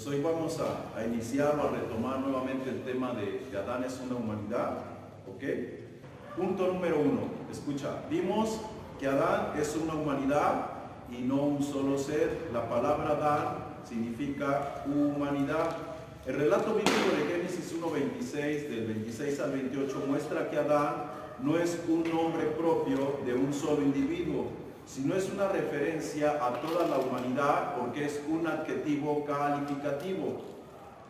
Pues hoy vamos a iniciar o a retomar nuevamente el tema de Adán es una humanidad, ¿ok? Punto número 1, escucha, vimos que Adán es una humanidad y no un solo ser. La palabra Adán significa humanidad. El relato bíblico de Génesis 1:26, del 26 al 28, muestra que Adán no es un nombre propio de un solo individuo, sino es una referencia a toda la humanidad porque es un adjetivo calificativo.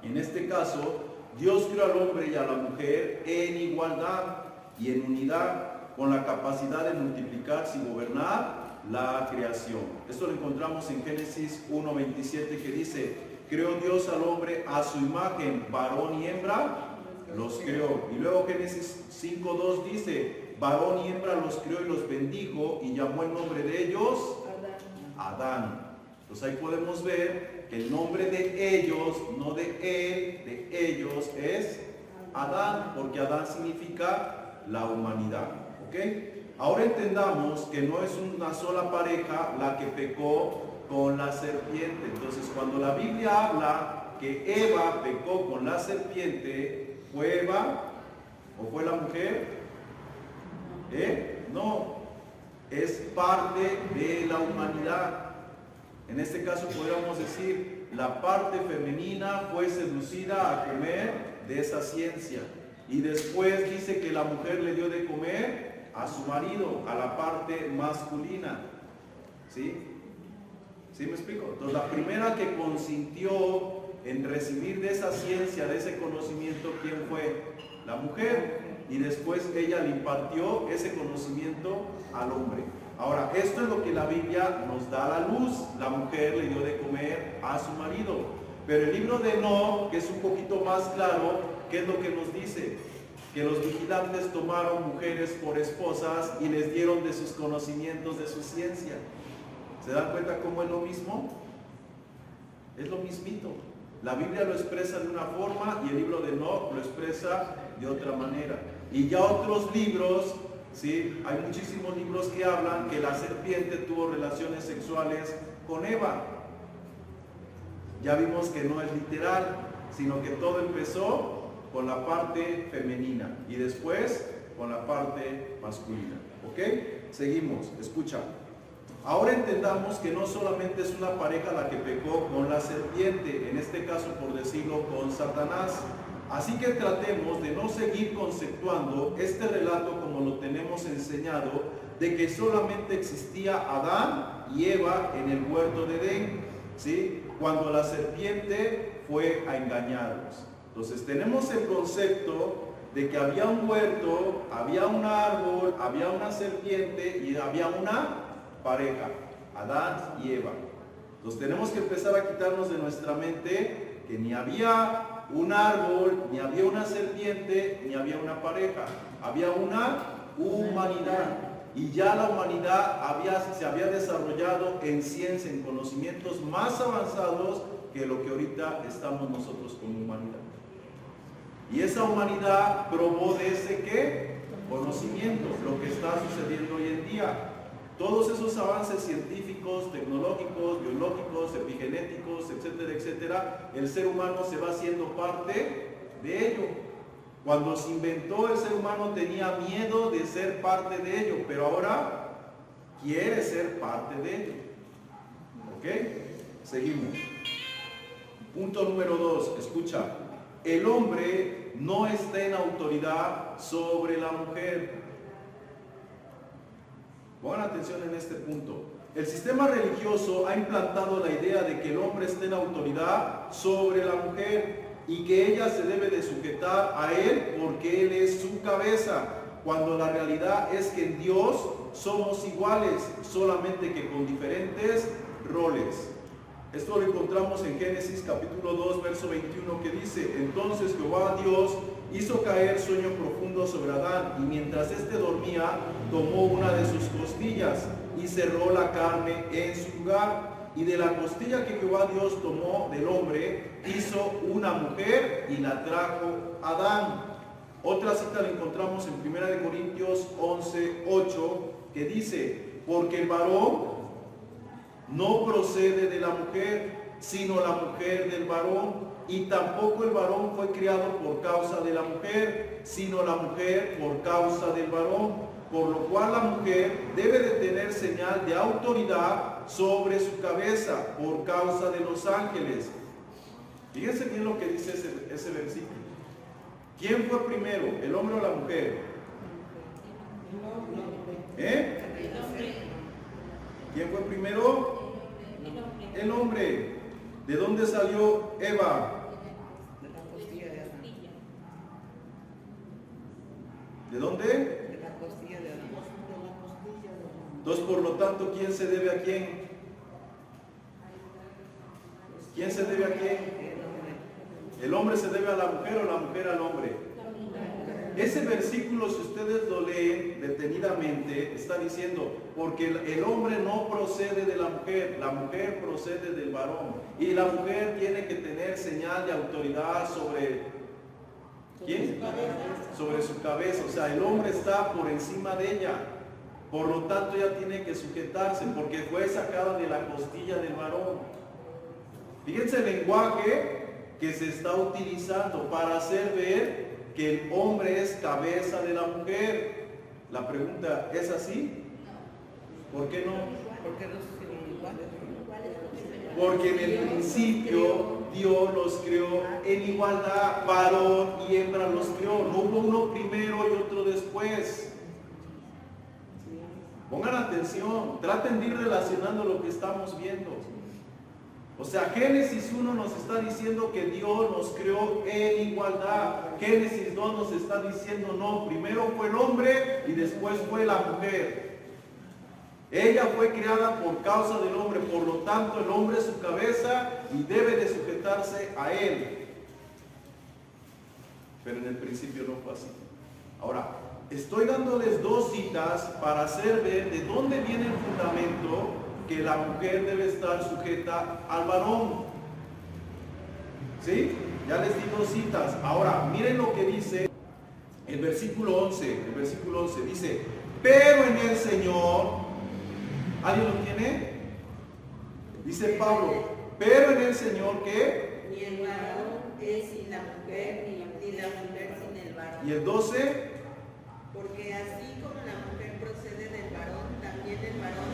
En este caso, Dios creó al hombre y a la mujer en igualdad y en unidad, con la capacidad de multiplicarse y gobernar la creación. Esto lo encontramos en Génesis 1:27, que dice: creó Dios al hombre a su imagen, varón y hembra los creó. Y luego Génesis 5:2 dice: varón y hembra los creó y los bendijo y llamó el nombre de ellos Adán. Entonces ahí podemos ver que el nombre de ellos, no de él, de ellos es Adán, porque Adán significa la humanidad, ¿ok? Ahora entendamos que no es una sola pareja la que pecó con la serpiente. Entonces cuando la Biblia habla que Eva pecó con la serpiente, ¿fue Eva o fue la mujer? No, es parte de la humanidad. En este caso podríamos decir, la parte femenina fue seducida a comer de esa ciencia, y después dice que la mujer le dio de comer a su marido, a la parte masculina. ¿Sí? ¿Sí me explico? Entonces la primera que consintió en recibir de esa ciencia, de ese conocimiento, ¿quién fue? La mujer. Y después ella le impartió ese conocimiento al hombre. Ahora, esto es lo que la Biblia nos da a la luz. La mujer le dio de comer a su marido. Pero el libro de Enoc, que es un poquito más claro, ¿qué es lo que nos dice? Que los vigilantes tomaron mujeres por esposas y les dieron de sus conocimientos, de su ciencia. ¿Se dan cuenta cómo es lo mismo? Es lo mismito. La Biblia lo expresa de una forma y el libro de Enoc lo expresa de otra manera. Y ya otros libros, ¿sí? Hay muchísimos libros que hablan que la serpiente tuvo relaciones sexuales con Eva. Ya vimos que no es literal, sino que todo empezó con la parte femenina y después con la parte masculina. ¿Ok? Seguimos, escucha. Ahora entendamos que no solamente es una pareja la que pecó con la serpiente, en este caso por decirlo con Satanás. Así que tratemos de no seguir conceptuando este relato como lo tenemos enseñado, de que solamente existía Adán y Eva en el huerto de Edén, ¿sí? Cuando la serpiente fue a engañarlos. Entonces tenemos el concepto de que había un huerto, había un árbol, había una serpiente y había una pareja, Adán y Eva. Entonces tenemos que empezar a quitarnos de nuestra mente que ni había un árbol, ni había una serpiente, ni había una pareja. Había una humanidad. Y ya la humanidad se había desarrollado en ciencia, en conocimientos más avanzados que lo que ahorita estamos nosotros como humanidad. Y esa humanidad probó de ese ¿qué? Conocimiento, lo que está sucediendo hoy en día. Todos esos avances científicos, tecnológicos, biológicos, epigenéticos, etcétera, etcétera, el ser humano se va haciendo parte de ello. Cuando se inventó, el ser humano tenía miedo de ser parte de ello, pero ahora quiere ser parte de ello. ¿Ok? Seguimos. Punto número 2, escucha. El hombre no está en autoridad sobre la mujer. Pongan atención en este punto. El sistema religioso ha implantado la idea de que el hombre está en autoridad sobre la mujer y que ella se debe de sujetar a él porque él es su cabeza, cuando la realidad es que en Dios somos iguales, solamente que con diferentes roles. Esto lo encontramos en Génesis capítulo 2, verso 21, que dice: entonces Jehová Dios hizo caer sueño profundo sobre Adán, y mientras éste dormía, tomó una de sus costillas y cerró la carne en su lugar. Y de la costilla que Jehová Dios tomó del hombre, hizo una mujer y la trajo a Adán. Otra cita la encontramos en 1 Corintios 11:8, que dice: porque el varón no procede de la mujer, sino la mujer del varón. Y tampoco el varón fue criado por causa de la mujer, sino la mujer por causa del varón. Por lo cual la mujer debe de tener señal de autoridad sobre su cabeza por causa de los ángeles. Fíjense bien lo que dice ese versículo. ¿Quién fue primero, el hombre o la mujer? ¿Quién fue primero? El hombre. ¿De dónde salió Eva? De la costilla de Adán. ¿De dónde? De la costilla de Adán. Entonces, por lo tanto, ¿quién se debe a quién? ¿Quién se debe a quién? ¿El hombre se debe a la mujer o la mujer al hombre? Ese versículo, si ustedes lo leen detenidamente, está diciendo, porque el hombre no procede de la mujer procede del varón. Y la mujer tiene que tener señal de autoridad sobre ¿quién? Sobre su cabeza. O sea, el hombre está por encima de ella. Por lo tanto, ella tiene que sujetarse, porque fue sacada de la costilla del varón. Fíjense el lenguaje que se está utilizando para hacer ver que el hombre es cabeza de la mujer. La pregunta, ¿es así? ¿Por qué no? Porque no son iguales. Porque en el principio Dios los creó en igualdad, varón y hembra los creó. No hubo uno primero y otro después. Pongan atención, traten de ir relacionando lo que estamos viendo. O sea, Génesis 1 nos está diciendo que Dios nos creó en igualdad. Génesis 2 nos está diciendo no, primero fue el hombre y después fue la mujer. Ella fue creada por causa del hombre, por lo tanto el hombre es su cabeza y debe de sujetarse a él. Pero en el principio no fue así. Ahora, estoy dándoles dos citas para hacer ver de dónde viene el fundamento que la mujer debe estar sujeta al varón. ¿Sí? Ya les di dos citas. Ahora, miren lo que dice el versículo 11. El versículo 11 dice, pero en el Señor, ¿alguien lo tiene? Dice Pablo, pero en el Señor, ¿qué? Ni el varón es sin la mujer, ni la mujer sin el varón. ¿Y el 12? Porque así como la mujer procede del varón, también el varón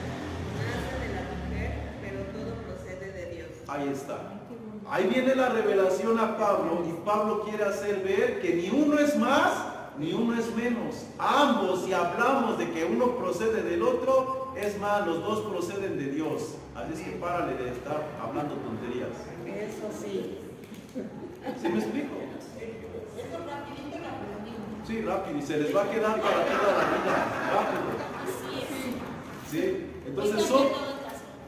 nace de la mujer, pero todo procede de Dios. Ahí está. Ahí viene la revelación a Pablo y Pablo quiere hacer ver que ni uno es más, ni uno es menos. Ambos, si hablamos de que uno procede del otro, es más, los dos proceden de Dios. Así es que párale de estar hablando tonterías. Eso sí. ¿Sí me explico? Sí, rápido, y se les va a quedar para toda la vida. Rápido. ¿Sí? Entonces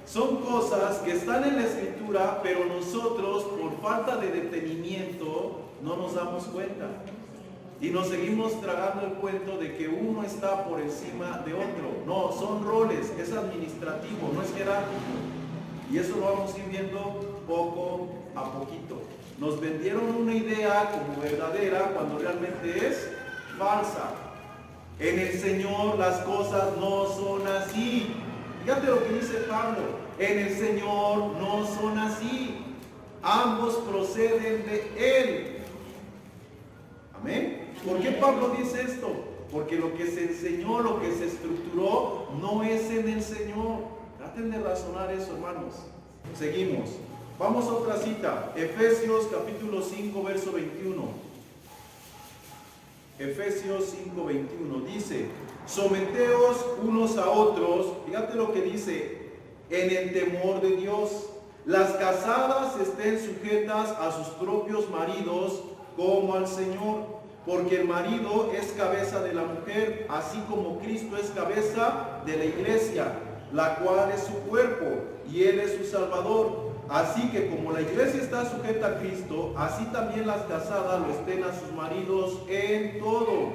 son cosas que están en la Escritura, pero nosotros, por falta de detenimiento, no nos damos cuenta. Y nos seguimos tragando el cuento de que uno está por encima de otro. No, son roles, es administrativo, no es jerárquico. Y eso lo vamos a ir viendo poco a poquito. Nos vendieron una idea como verdadera cuando realmente es falsa. En el Señor las cosas no son así. Fíjate lo que dice Pablo. En el Señor no son así. Ambos proceden de Él. Amén. ¿Por qué Pablo dice esto? Porque lo que se enseñó, lo que se estructuró, no es en el Señor. Traten de razonar eso, hermanos. Seguimos. Vamos a otra cita. Efesios capítulo 5, verso 21. Efesios 5, 21. Dice, someteos unos a otros. Fíjate lo que dice. En el temor de Dios. Las casadas estén sujetas a sus propios maridos como al Señor. Porque el marido es cabeza de la mujer, así como Cristo es cabeza de la iglesia, la cual es su cuerpo, y Él es su Salvador. Así que como la iglesia está sujeta a Cristo, así también las casadas lo estén a sus maridos en todo.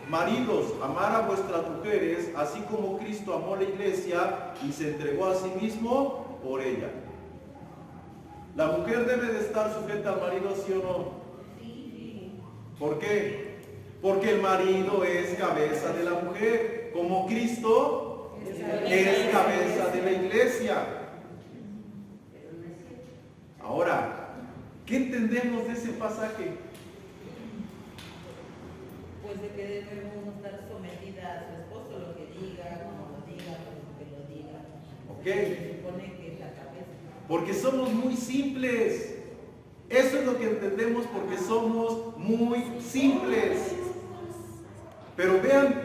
Maridos, amar a vuestras mujeres, así como Cristo amó la iglesia y se entregó a sí mismo por ella. ¿La mujer debe de estar sujeta al marido, sí o no? ¿Por qué? Porque el marido es cabeza de la mujer, como Cristo es cabeza de la iglesia. Ahora, ¿qué entendemos de ese pasaje? Pues de que debemos estar sometida a su esposo, lo que diga, como lo diga, como que lo diga. Ok. Se supone que es la cabeza. Porque somos muy simples. Eso es lo que entendemos porque somos muy simples. Pero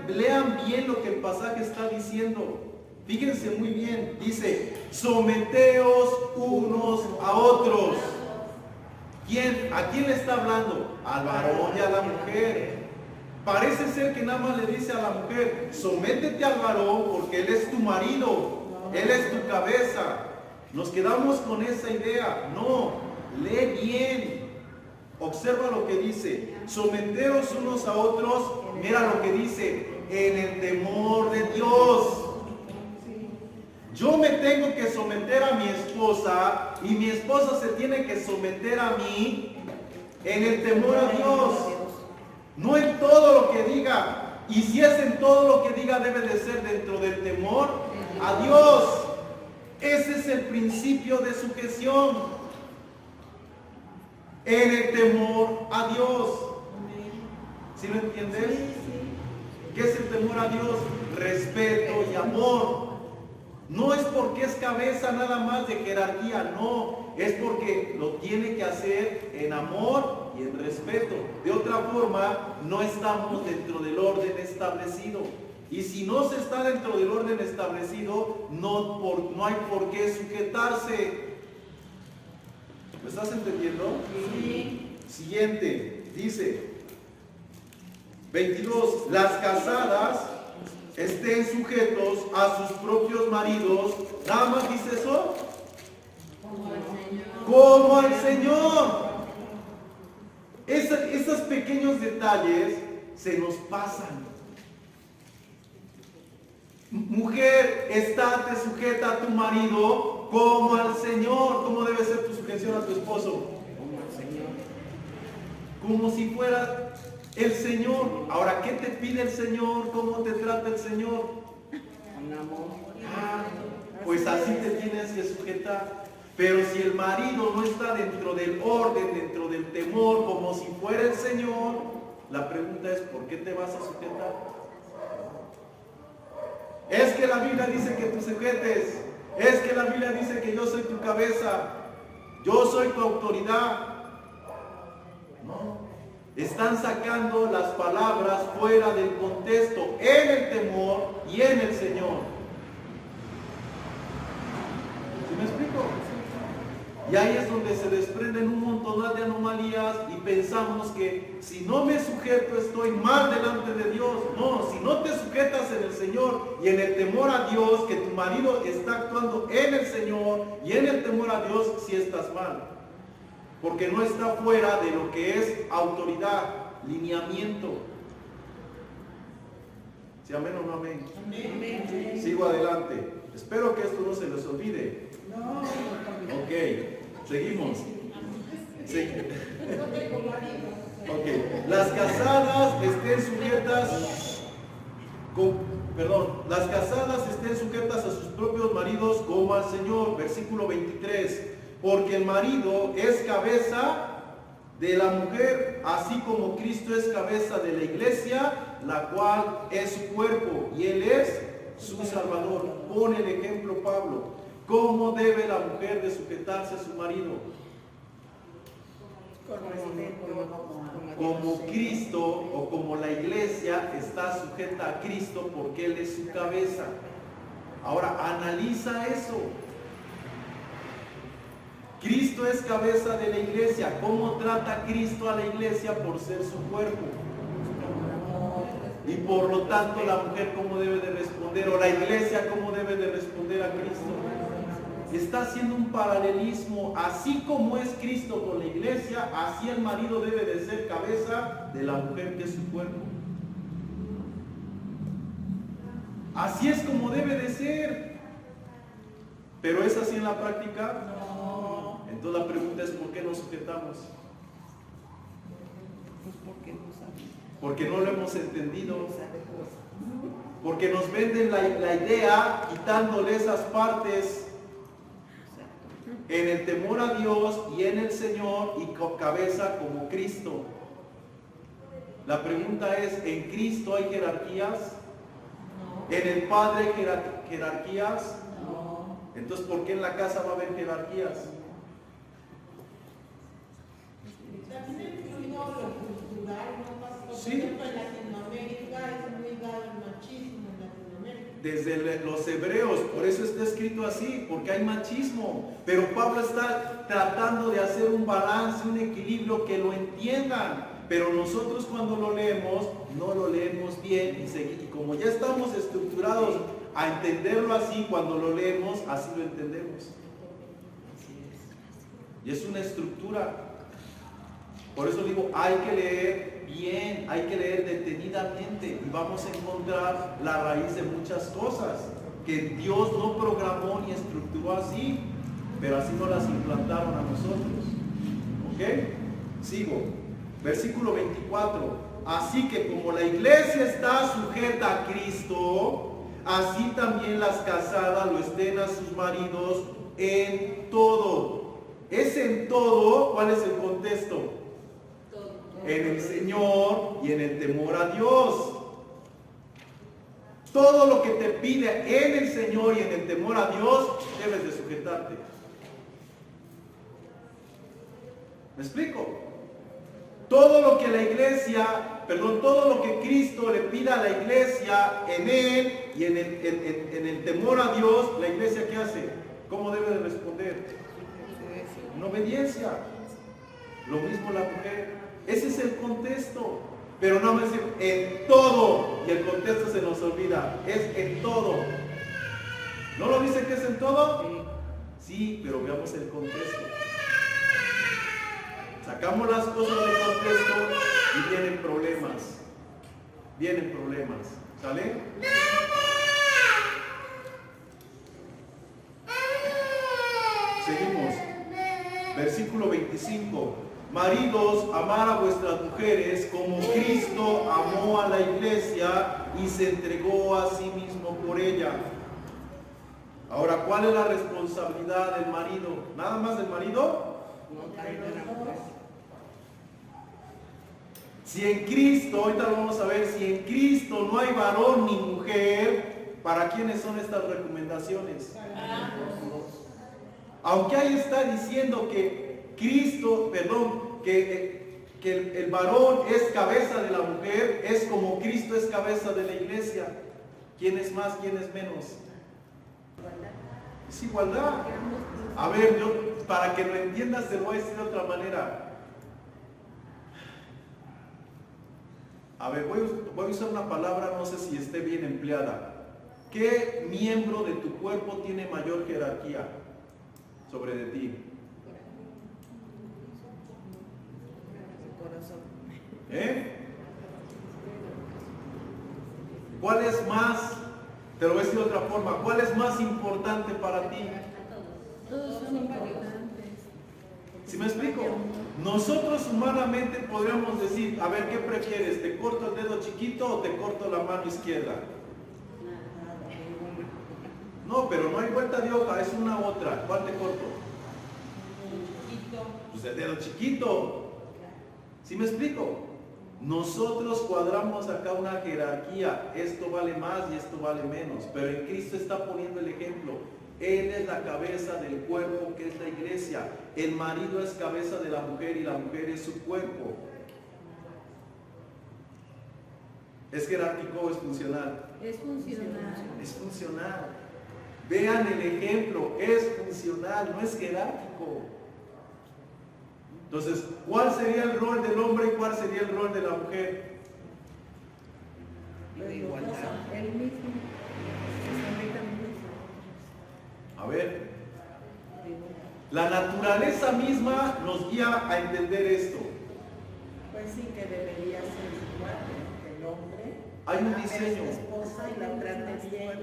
lean bien lo que el pasaje está diciendo. Fíjense muy bien. Dice, someteos unos a otros. ¿A quién le está hablando? Al varón y a la mujer. Parece ser que nada más le dice a la mujer, sométete al varón porque él es tu marido, él es tu cabeza. Nos quedamos con esa idea. No, lee bien. Observa lo que dice. Someteos unos a otros. Mira lo que dice. En el temor de Dios. Yo me tengo que someter a mi esposa y mi esposa se tiene que someter a mí en el temor a Dios. No en todo lo que diga. Y si es en todo lo que diga, debe de ser dentro del temor a Dios. Ese es el principio de sujeción. En el temor a Dios. ¿Sí lo entiendes? ¿Qué es el temor a Dios? Respeto y amor. No es porque es cabeza nada más de jerarquía, no. Es porque lo tiene que hacer en amor y en respeto. De otra forma, no estamos dentro del orden establecido. Y si no se está dentro del orden establecido, no hay por qué sujetarse. ¿Lo estás entendiendo? Sí. Siguiente, dice 22. Las casadas estén sujetos a sus propios maridos. Nada más dice eso. Como al Señor. Esos pequeños detalles se nos pasan. Mujer, estate sujeta a tu marido como al Señor. ¿Cómo debe ser tu sujeción a tu esposo? Como al Señor. Como si fuera el Señor. Ahora, ¿qué te pide el Señor? ¿Cómo te trata el Señor? Con amor. Pues así te tienes que sujetar. Pero si el marido no está dentro del orden, dentro del temor, como si fuera el Señor, la pregunta es, ¿por qué te vas a sujetar? Es que la Biblia dice que te sujetes. Es que la Biblia dice que yo soy tu cabeza. Yo soy tu autoridad. No. Están sacando las palabras fuera del contexto, en el temor y en el Señor. ¿Sí me explico? Y ahí es donde se desprenden un montón de anomalías y pensamos que si no me sujeto estoy mal delante de Dios. No, si no te sujetas en el Señor y en el temor a Dios, que tu marido está actuando en el Señor y en el temor a Dios, sí estás mal. Porque no está fuera de lo que es autoridad, lineamiento. ¿Sí, amén o no amén? Amén. Sigo adelante. Espero que esto no se les olvide. No. Ok, seguimos. Sí. Ok, las casadas estén sujetas, las casadas estén sujetas a sus propios maridos como al Señor. Versículo 23. Porque el marido es cabeza de la mujer, así como Cristo es cabeza de la iglesia, la cual es su cuerpo, y Él es su Salvador. Pone el ejemplo Pablo. ¿Cómo debe la mujer de sujetarse a su marido? Como Cristo o como la iglesia está sujeta a Cristo porque Él es su cabeza. Ahora, analiza eso. Cristo es cabeza de la iglesia. ¿Cómo trata Cristo a la iglesia por ser su cuerpo? Y por lo tanto la mujer cómo debe de responder, o la iglesia cómo debe de responder a Cristo. Está haciendo un paralelismo. Así como es Cristo con la iglesia, así el marido debe de ser cabeza de la mujer que es su cuerpo. Así es como debe de ser. ¿Pero es así en la práctica? No. Entonces la pregunta es, ¿por qué nos sujetamos? Pues porque no sabemos. Porque no lo hemos entendido. Porque nos venden la idea quitándole esas partes. en el temor a Dios y en el Señor y cabeza como Cristo. La pregunta es, ¿en Cristo hay jerarquías? No. ¿En el Padre hay jerarquías? No. Entonces, ¿por qué en la casa va a haber jerarquías? También ha influido lo cultural, ¿no, pastor? Sí. Por ejemplo, en Latinoamérica es muy dado el machismo en Latinoamérica. Desde los hebreos, por eso está escrito así, porque hay machismo. Pero Pablo está tratando de hacer un balance, un equilibrio, que lo entiendan. Pero nosotros cuando lo leemos, no lo leemos bien. Y como ya estamos estructurados a entenderlo así, cuando lo leemos, así lo entendemos. Y es una estructura. Por eso digo, hay que leer bien, hay que leer detenidamente y vamos a encontrar la raíz de muchas cosas que Dios no programó ni estructuró así, pero así nos las implantaron a nosotros. ¿Ok? Sigo. Versículo 24. Así que como la iglesia está sujeta a Cristo, así también las casadas lo estén a sus maridos en todo. Es en todo. ¿Cuál es el contexto? En el Señor y en el temor a Dios. Todo lo que te pide en el Señor y en el temor a Dios, debes de sujetarte. ¿Me explico? Todo lo que la iglesia, todo lo que Cristo le pida a la iglesia en Él y en el temor a Dios, la iglesia ¿qué hace? ¿Cómo debe de responder? En obediencia. Lo mismo la mujer. Ese es el contexto. Pero no me dice en todo. Y el contexto se nos olvida. Es en todo. ¿No lo dice que es en todo? Sí, pero veamos el contexto. Sacamos las cosas del contexto y vienen problemas. Vienen problemas. ¿Sale? Seguimos. Versículo 25. Maridos, amar a vuestras mujeres como Cristo amó a la iglesia y se entregó a sí mismo por ella. Ahora, ¿cuál es la responsabilidad del marido? ¿Nada más del marido? No, también de la mujer. Si en Cristo, ahorita lo vamos a ver, si en Cristo no hay varón ni mujer, ¿para quiénes son estas recomendaciones? Aunque ahí está diciendo que Cristo, que el varón es cabeza de la mujer, es como Cristo es cabeza de la iglesia. ¿Quién es más, quién es menos? Es igualdad. A ver, yo para que lo entiendas te voy a decir de otra manera. A ver, voy a usar una palabra, no sé si esté bien empleada. ¿Qué miembro de tu cuerpo tiene mayor jerarquía sobre de ti? ¿Cuál es más? Te lo voy a decir de otra forma. ¿Cuál es más importante para ti? Todos son importantes. ¿Sí me explico? Nosotros humanamente podríamos decir, a ver, ¿qué prefieres? ¿Te corto el dedo chiquito o te corto la mano izquierda? No, pero no hay vuelta de hoja, es una u otra. ¿Cuál te corto? Pues el dedo chiquito. ¿Sí me explico? Nosotros cuadramos acá una jerarquía. Esto vale más y esto vale menos. Pero en Cristo está poniendo el ejemplo. Él es la cabeza del cuerpo que es la iglesia. El marido es cabeza de la mujer y la mujer es su cuerpo. ¿Es jerárquico o es funcional? Es funcional. Es funcional. Vean el ejemplo, es funcional, no es jerárquico. Entonces, ¿cuál sería el rol del hombre y cuál sería el rol de la mujer? De igualdad. El mismo. A ver, la naturaleza misma nos guía a entender esto. Pues sí, que debería ser igual el hombre. Hay un a diseño. su esposa y la trate bien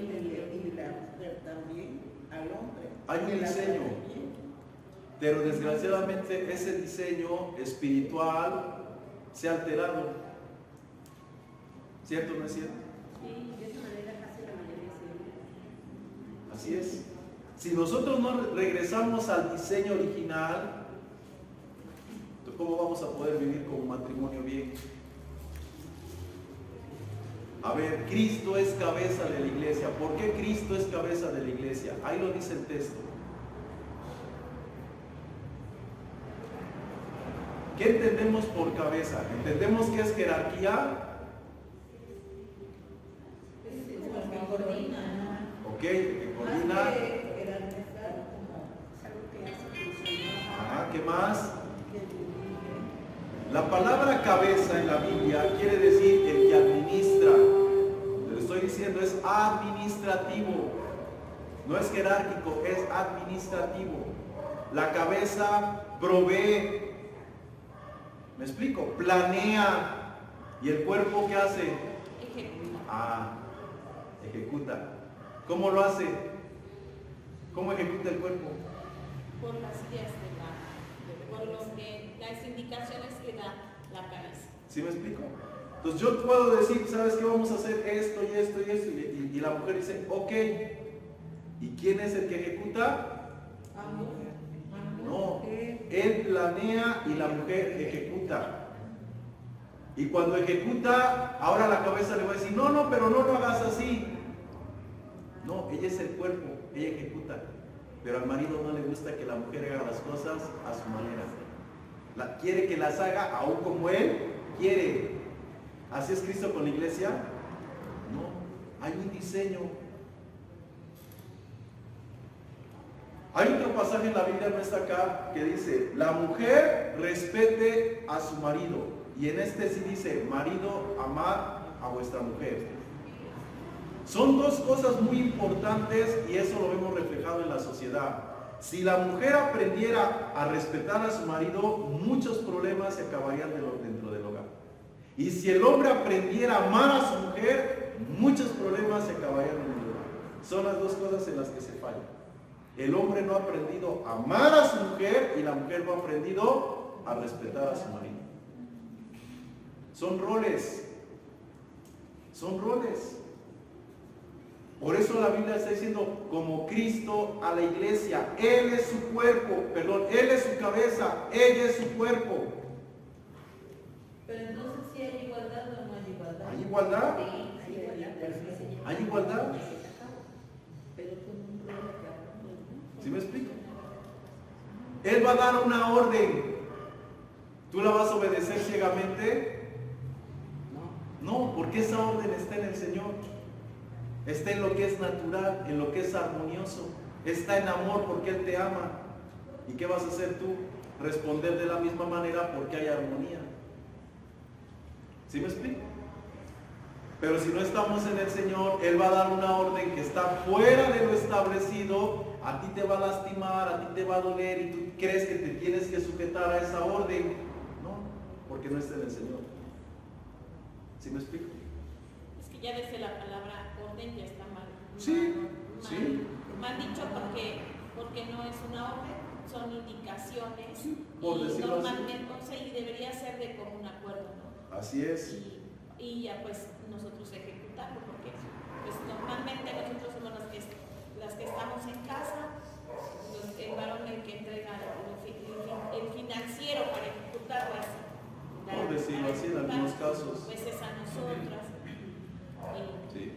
y la mujer también al hombre. Hay un Que la diseño. trate bien. Pero desgraciadamente ese diseño espiritual se ha alterado. ¿Cierto o no es cierto? Sí, de esa manera casi la mayoría sí. Así es. Si nosotros no regresamos al diseño original, ¿cómo vamos a poder vivir con un matrimonio bien? A ver, Cristo es cabeza de la iglesia. ¿Por qué Cristo es cabeza de la iglesia? Ahí lo dice el texto. ¿Qué entendemos por cabeza? ¿Entendemos que es jerarquía? Ok, que coordina. Ajá, ¿qué más? La palabra cabeza en la Biblia quiere decir el que administra. Lo que estoy diciendo es administrativo. No es jerárquico, es administrativo. La cabeza provee. ¿Me explico? Planea. ¿Y el cuerpo qué hace? Ejecuta. Ejecuta. ¿Cómo lo hace? ¿Cómo ejecuta el cuerpo? Por las ideas por lo que las indicaciones que da la cabeza. ¿Sí me explico? Entonces yo puedo decir, ¿sabes qué? Vamos a hacer esto y esto y esto. Y la mujer dice, ok. ¿Y quién es el que ejecuta? No, él planea y la mujer ejecuta. Y cuando ejecuta, ahora la cabeza le va a decir, no, pero no lo hagas así. No, ella es el cuerpo, ella ejecuta. Pero al marido no le gusta que la mujer haga las cosas a su manera. Quiere que las haga aún como él quiere. ¿Así es Cristo con la iglesia? No, hay un diseño. Hay otro pasaje en la Biblia, no está acá, que dice, la mujer respete a su marido. Y en este sí dice, marido, amad a vuestra mujer. Son dos cosas muy importantes y eso lo vemos reflejado en la sociedad. Si la mujer aprendiera a respetar a su marido, muchos problemas se acabarían dentro del hogar. Y si el hombre aprendiera a amar a su mujer, muchos problemas se acabarían en el hogar. Son las dos cosas en las que se falla. El hombre no ha aprendido a amar a su mujer y la mujer no ha aprendido a respetar a su marido. Son roles. Son roles. Por eso la Biblia está diciendo, como Cristo a la iglesia, Él es su cuerpo, Él es su cabeza, ella es su cuerpo. Pero entonces sí hay igualdad o no hay igualdad. ¿Hay igualdad? Sí, ¿Hay igualdad? pero con un rol acá. ¿Sí me explico? Él va a dar una orden. ¿Tú la vas a obedecer ciegamente? No, porque esa orden está en el Señor. Está en lo que es natural, en lo que es armonioso. Está en amor porque Él te ama. ¿Y qué vas a hacer tú? Responder de la misma manera porque hay armonía. ¿Sí me explico? Pero si no estamos en el Señor, Él va a dar una orden que está fuera de lo establecido. A ti te va a lastimar, a ti te va a doler y tú crees que te tienes que sujetar a esa orden. No, porque no está en el Señor. ¿Sí me explico? Es que ya desde la palabra orden ya está mal. Sí, sí. Mal dicho porque no es una orden, son indicaciones. Sí, por y decirlo normalmente, o sea, y debería ser de común acuerdo, ¿no? Así es. Y ya pues nosotros ejecutarlo, porque pues normalmente nosotros somos las que estamos en casa, el varón el que entrega el financiero para ejecutarlo así. Por decirlo así en algunos casos. Pues es a nosotras. Sí.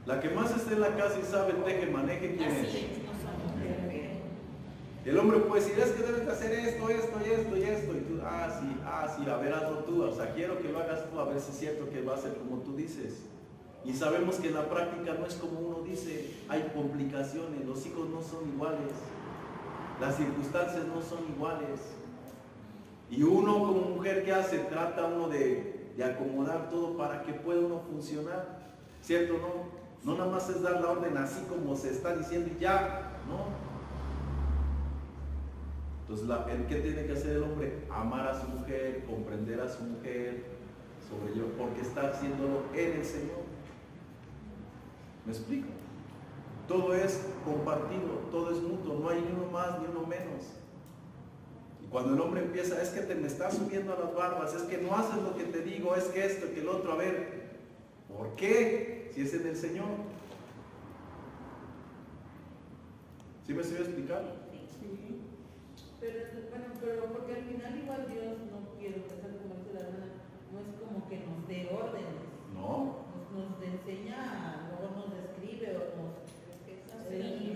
La que más está en la casa y sabe el teje maneje, ¿quién Así es? es, nosotros. El hombre puede decir, es que debes de hacer esto, esto y esto y esto. Y tú, sí, a ver, hazlo tú. O sea, quiero que lo hagas tú, a ver si es cierto que va a ser como tú dices. Y sabemos que en la práctica no es como uno dice, hay complicaciones, los hijos no son iguales, las circunstancias no son iguales. Y uno como mujer, ¿qué hace? Trata uno de acomodar todo para que pueda uno funcionar. ¿Cierto o no? No nada más es dar la orden así como se está diciendo y ya, ¿no? Entonces, ¿qué tiene que hacer el hombre? Amar a su mujer, comprender a su mujer, porque está haciéndolo en el Señor. ¿Me explico? Todo es compartido, todo es mutuo, no hay ni uno más ni uno menos. Y cuando el hombre empieza, es que te me estás subiendo a las barbas, es que no haces lo que te digo, es que esto, que el otro, a ver, ¿por qué? Si es en el Señor. ¿Sí me estoy explicando? Sí. Pero, bueno, pero porque al final igual Dios, no quiero pensar como dice la hermana, no es como que nos dé órdenes. No. Nos enseña, luego nos describe o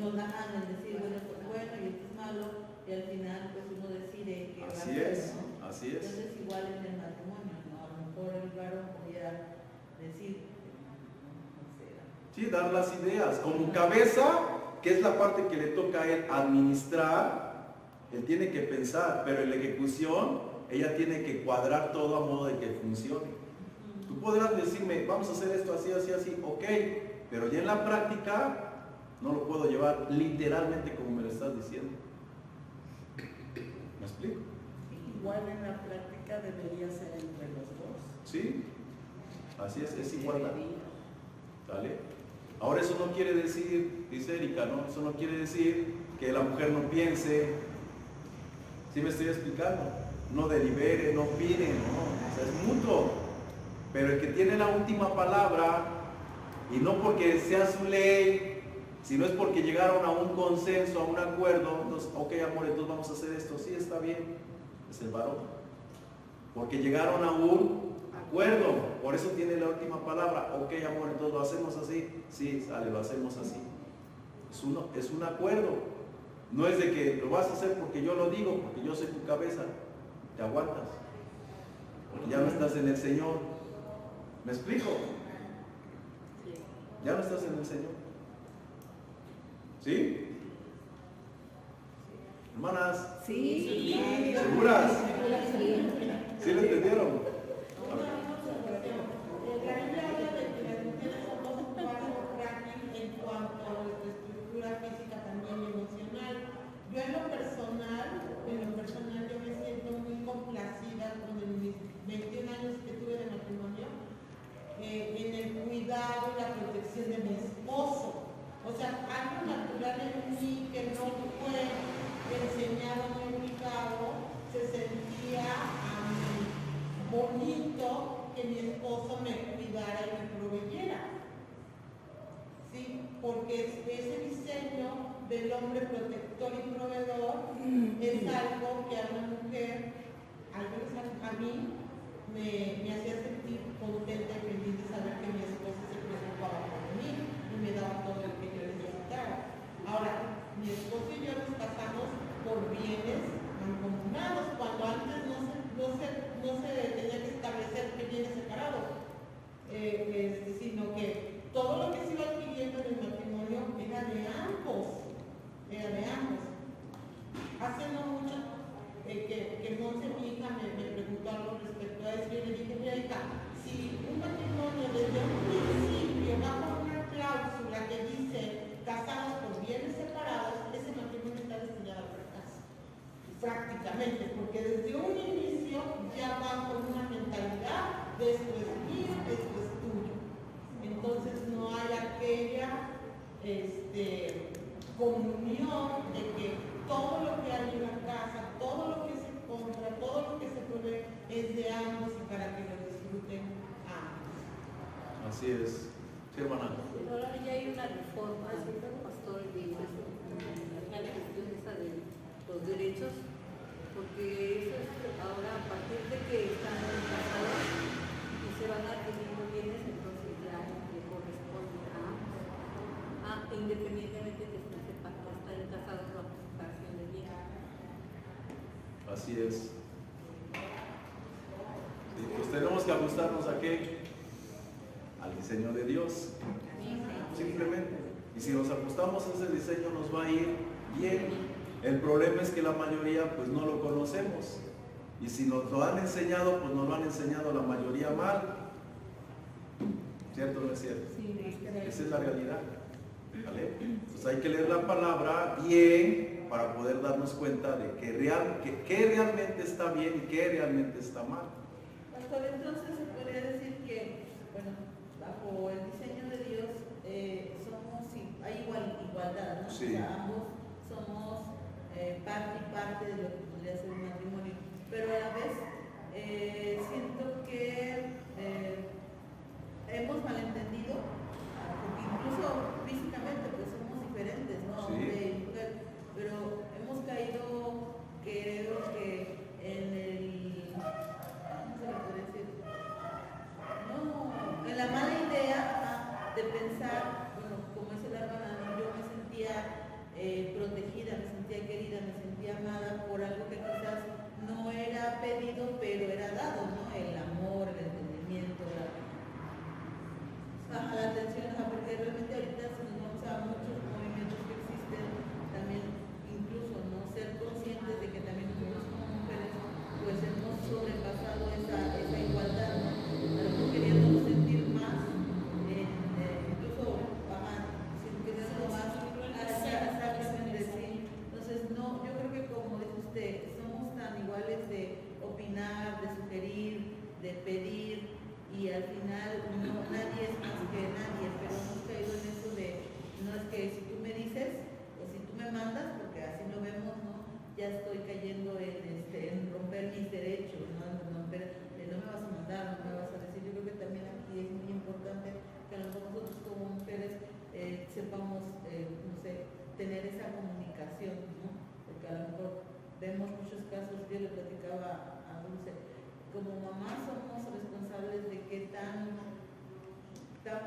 nos da el decir, bueno, esto es bueno y esto es malo, y al final pues uno decide que va a Así hacer, es, ¿no? así es. Entonces igual en el matrimonio, ¿no? A lo mejor el varón podría decir, no sé, Sí, dar las ideas. Como cabeza, que es la parte que le toca a él administrar, él tiene que pensar, pero en la ejecución, ella tiene que cuadrar todo a modo de que funcione. Tú podrás decirme, vamos a hacer esto así, así, así, ok, pero ya en la práctica no lo puedo llevar literalmente como me lo estás diciendo. ¿Me explico? Igual en la práctica debería ser entre los dos. Sí, así es igualdad. Debería. ¿Sale? Ahora eso no quiere decir, dice Erika, ¿no? Eso no quiere decir que la mujer no piense. ¿Sí me estoy explicando? No delibere, no opine, no. O sea, es mutuo. Pero el que tiene la última palabra, y no porque sea su ley, sino es porque llegaron a un consenso, a un acuerdo, entonces, ok, amor, entonces vamos a hacer esto, sí, está bien, es el varón. Porque llegaron a un acuerdo, por eso tiene la última palabra, ok, amor, entonces lo hacemos así, sí, sale, lo hacemos así. Es un acuerdo, no es de que lo vas a hacer porque yo lo digo, porque yo soy tu cabeza, te aguantas, porque ya no estás en el Señor. ¿Me explico? Ya no estás en el Señor. ¿Sí? Hermanas, Sí. ¿seguras? ¿Sí lo entendieron? La Biblia habla de que las mujeres somos un cuadro frágil en cuanto a nuestra estructura física también y emocional. Yo en lo personal yo me siento muy complacida con mis 21 años que tuve de matrimonio en el cuidado y la protección de mi esposo. O sea, algo natural en mí que no fue enseñado ni obligado, se sentía bonito que mi esposo me cuidara y me proveyera. ¿Sí? Porque ese diseño del hombre protector y proveedor es algo que a una mujer, al menos a mí, me hacía sentir contenta y feliz de saber que mi esposo se preocupaba por mí y me daba todo lo que yo necesitaba. Ahora, mi esposo y yo nos casamos por bienes mancomunados, cuando antes no se tenía que establecer que bienes separados, sino que todo lo que se iba adquiriendo en el matrimonio era de ambos. Hace no mucho que Monse, mi hija, me preguntó algo respecto a eso, y le dije, mira hija, si un matrimonio desde un principio va con una cláusula que dice casados por bienes separados, ese matrimonio está destinado al fracaso, prácticamente, porque desde un inicio ya van con una mentalidad de esto es mío, esto es tuyo. Entonces no hay aquella comunión de que todo lo que hay en la casa, todo lo que se compra, todo lo que se provee es de ambos y para que lo disfruten ambos. Así es. Sí, hermana. Ahora ya hay una reforma, pastor, de la cuestión esa de los derechos, porque eso es ahora a partir de que están casados y se van adquiriendo bienes, entonces ya le corresponde a ambos, independientemente de que sepan que están casados la participación de bienes. Así es. Sí, pues tenemos que ajustarnos a qué? Al diseño de Dios. Simplemente. Y si nos ajustamos a ese diseño nos va a ir bien. El problema es que la mayoría pues no lo conocemos. Y si nos lo han enseñado, pues nos lo han enseñado la mayoría mal. ¿Cierto o no es cierto? Esa es la realidad. ¿Vale? Pues hay que leer la palabra bien para poder darnos cuenta de que realmente está bien y que realmente está mal. Pastor, entonces se podría decir que, bueno, bajo el diseño de Dios hay igualdad, ¿no? Sí. O sea, ambos somos parte y parte de lo que podría ser un matrimonio. Pero a la vez siento que hemos malentendido, porque incluso físicamente pues somos diferentes, ¿no? Sí. Hombre y mujer. sugerir, de pedir, y al final nadie es más que nadie, pero hemos caído en eso de, no es que si tú me dices, o si tú me mandas, porque así lo vemos, ¿no? Ya estoy cayendo en romper mis derechos, ¿no? No me vas a mandar, no me vas a decir. Yo creo que también aquí es muy importante que a lo mejor nosotros como mujeres sepamos, no sé, tener esa comunicación, ¿no? Porque a lo mejor vemos muchos casos, yo le platicaba a Dulce, como mamás somos responsables de que tan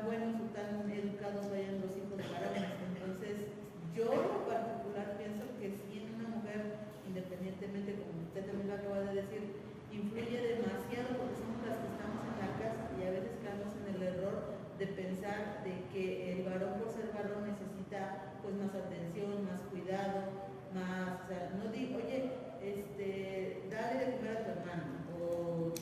buenos o tan educados vayan los hijos varones. Entonces, yo en particular pienso que si en una mujer, independientemente, como usted también lo acaba de decir, influye demasiado porque somos las que estamos en la casa y a veces caemos en el error de pensar de que el varón por ser varón necesita pues más atención, más cuidado, más, o sea, no digo, oye, dale de comer a tu hermano, o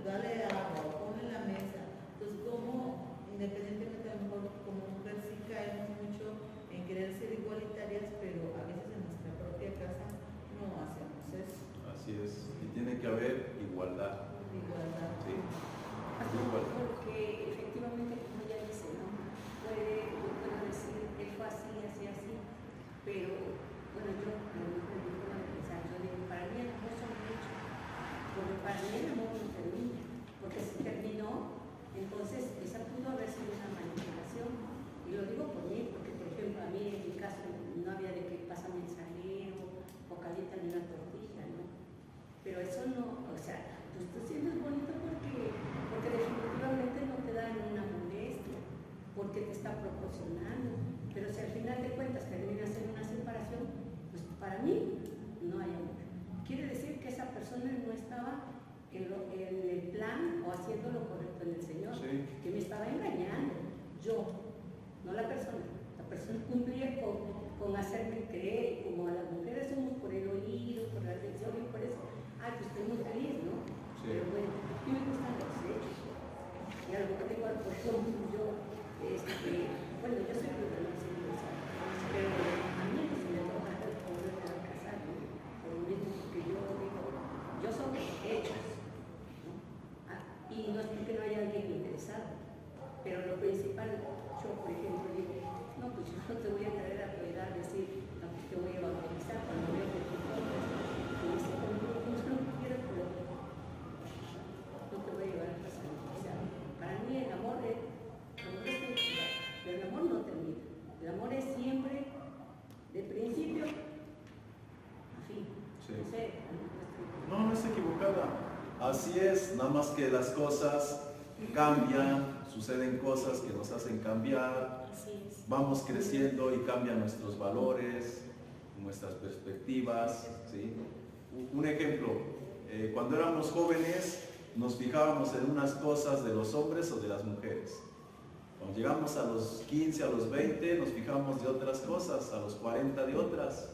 dale agua, o ponle la mesa. Entonces, como independientemente a lo mejor como mujer sí caemos mucho en querer ser igualitarias, pero a veces en nuestra propia casa no hacemos eso. Así es, y tiene que haber igualdad. Igualdad. Sí. Igualdad. Porque efectivamente, como ella dice, ¿no? Yo puedo decir, él fue así, pero bueno, yo pensar, yo digo, para mí el amor son mucho, porque para mí el amor no termina, porque si terminó, entonces esa pudo haber sido una manipulación, y lo digo por mí, porque por ejemplo a mí en mi caso no había de que pasa mensajero o calientan una tortilla, ¿no? Pero eso no, o sea, pues tú sientes bonito porque definitivamente no te dan una molestia, porque te está proporcionando, pero si al final de cuentas terminas en una separación, pues para mí no hay amor. Quiere decir que esa persona no estaba en el plan o haciendo lo correcto en el Señor, Sí. que me estaba engañando, yo, no la persona. La persona cumplía con hacerme creer, como a las mujeres somos por el oído, por la atención y por eso, pues estoy muy feliz, ¿no? Sí. Pero bueno, a mí me gustan los hechos. Y a lo mejor tengo algo, por ejemplo, bueno, yo soy muy feliz, pero a mí no se me toca volver a casar, ¿no? Por lo mismo, porque yo digo, yo soy hechos, ¿no? Y no es porque no haya alguien interesado, pero lo principal, yo por ejemplo digo, no, pues yo no te voy a traer a tu edad, decir, no, pues te voy a bautizar cuando veo que tú compras, y dice, pues no quiero, pero no te voy a llevar a casa. O sea, para mí el amor es pero el amor no termina. El amor es siempre de principio a fin. Sí. No sé, No es equivocada. Así es, nada más que las cosas cambian, suceden cosas que nos hacen cambiar, Así es. vamos creciendo y cambian nuestros valores, nuestras perspectivas, ¿sí? Un ejemplo, cuando éramos jóvenes nos fijábamos en unas cosas de los hombres o de las mujeres. Cuando llegamos a los 15, a los 20, nos fijamos de otras cosas, a los 40 de otras.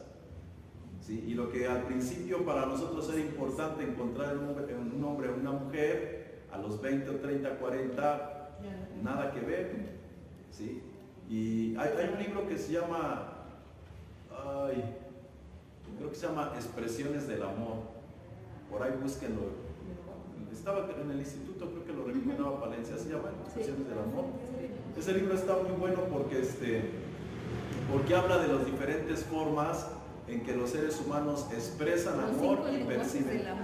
¿Sí? Y lo que al principio para nosotros era importante encontrar en un hombre o una mujer, a los 20 o 30, 40, nada que ver. ¿Sí? Y hay un libro que se llama, creo que se llama Expresiones del Amor. Por ahí búsquenlo. Estaba en el instituto, creo que lo recomendaba Palencia, se llama Expresiones del Amor. Ese libro está muy bueno porque habla de las diferentes formas en que los seres humanos expresan amor y perciben. Los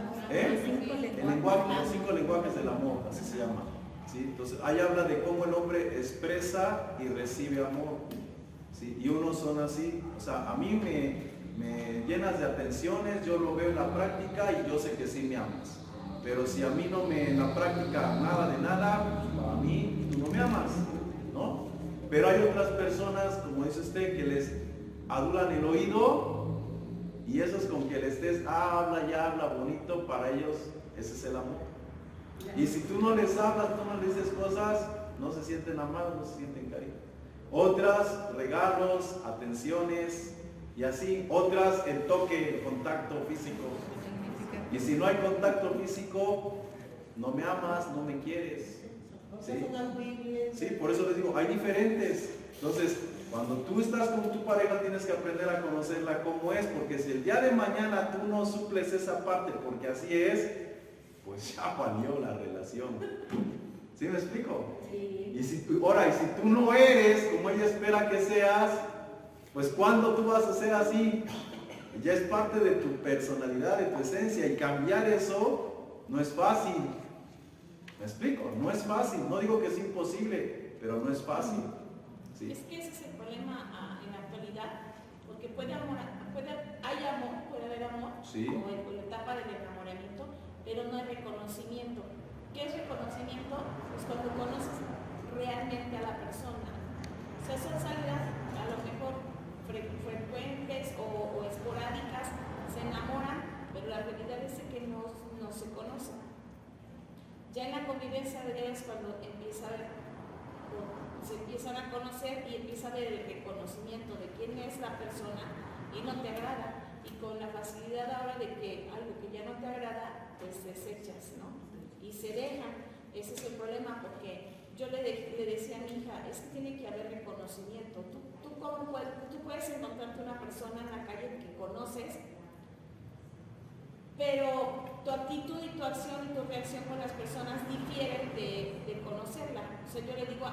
5 lenguajes del amor, así se llama. ¿Sí? Entonces, ahí habla de cómo el hombre expresa y recibe amor. ¿Sí? Y unos son así, o sea, a mí me llenas de atenciones, yo lo veo en la práctica y yo sé que sí me amas. Pero si a mí en la práctica nada de nada, pues para mí tú no me amas, ¿no? Pero hay otras personas, como dice usted, que les adulan el oído y esos con que le estés, habla bonito, para ellos ese es el amor. Y si tú no les hablas, tú no les dices cosas, no se sienten amados, no se sienten cariño. Otras, regalos, atenciones y así. Otras, el toque, el contacto físico. Y si no hay contacto físico, no me amas, no me quieres. ¿Sí? Sí, por eso les digo, hay diferentes. Entonces, cuando tú estás con tu pareja tienes que aprender a conocerla como es, porque si el día de mañana tú no suples esa parte, porque así es, pues ya valió la relación. ¿Sí me explico? Sí. Y si tú no eres como ella espera que seas, pues ¿cuándo tú vas a ser así? Ya es parte de tu personalidad, de tu esencia, y cambiar eso no es fácil. ¿Me explico? No es fácil. No digo que es imposible, pero no es fácil. ¿Sí? Es que ese es el problema en la actualidad, porque hay amor, puede haber amor, Sí. o la etapa del enamoramiento, pero no hay reconocimiento. ¿Qué es reconocimiento? Pues cuando conoces realmente a la persona. O sea, son salidas a lo mejor frecuentes o esporádicas, se enamoran, pero la realidad es que no se conocen. Ya en la convivencia de es cuando se empiezan a conocer y empieza a haber el reconocimiento de quién es la persona y no te agrada. Y con la facilidad ahora de que algo que ya no te agrada, pues desechas, ¿no? Y se dejan. Ese es el problema, porque yo le decía a mi hija, es que tiene que haber reconocimiento. Tú puedes encontrarte una persona en la calle que conoces, pero tu actitud y tu acción y tu reacción con las personas difieren de conocerla. O sea, yo le digo,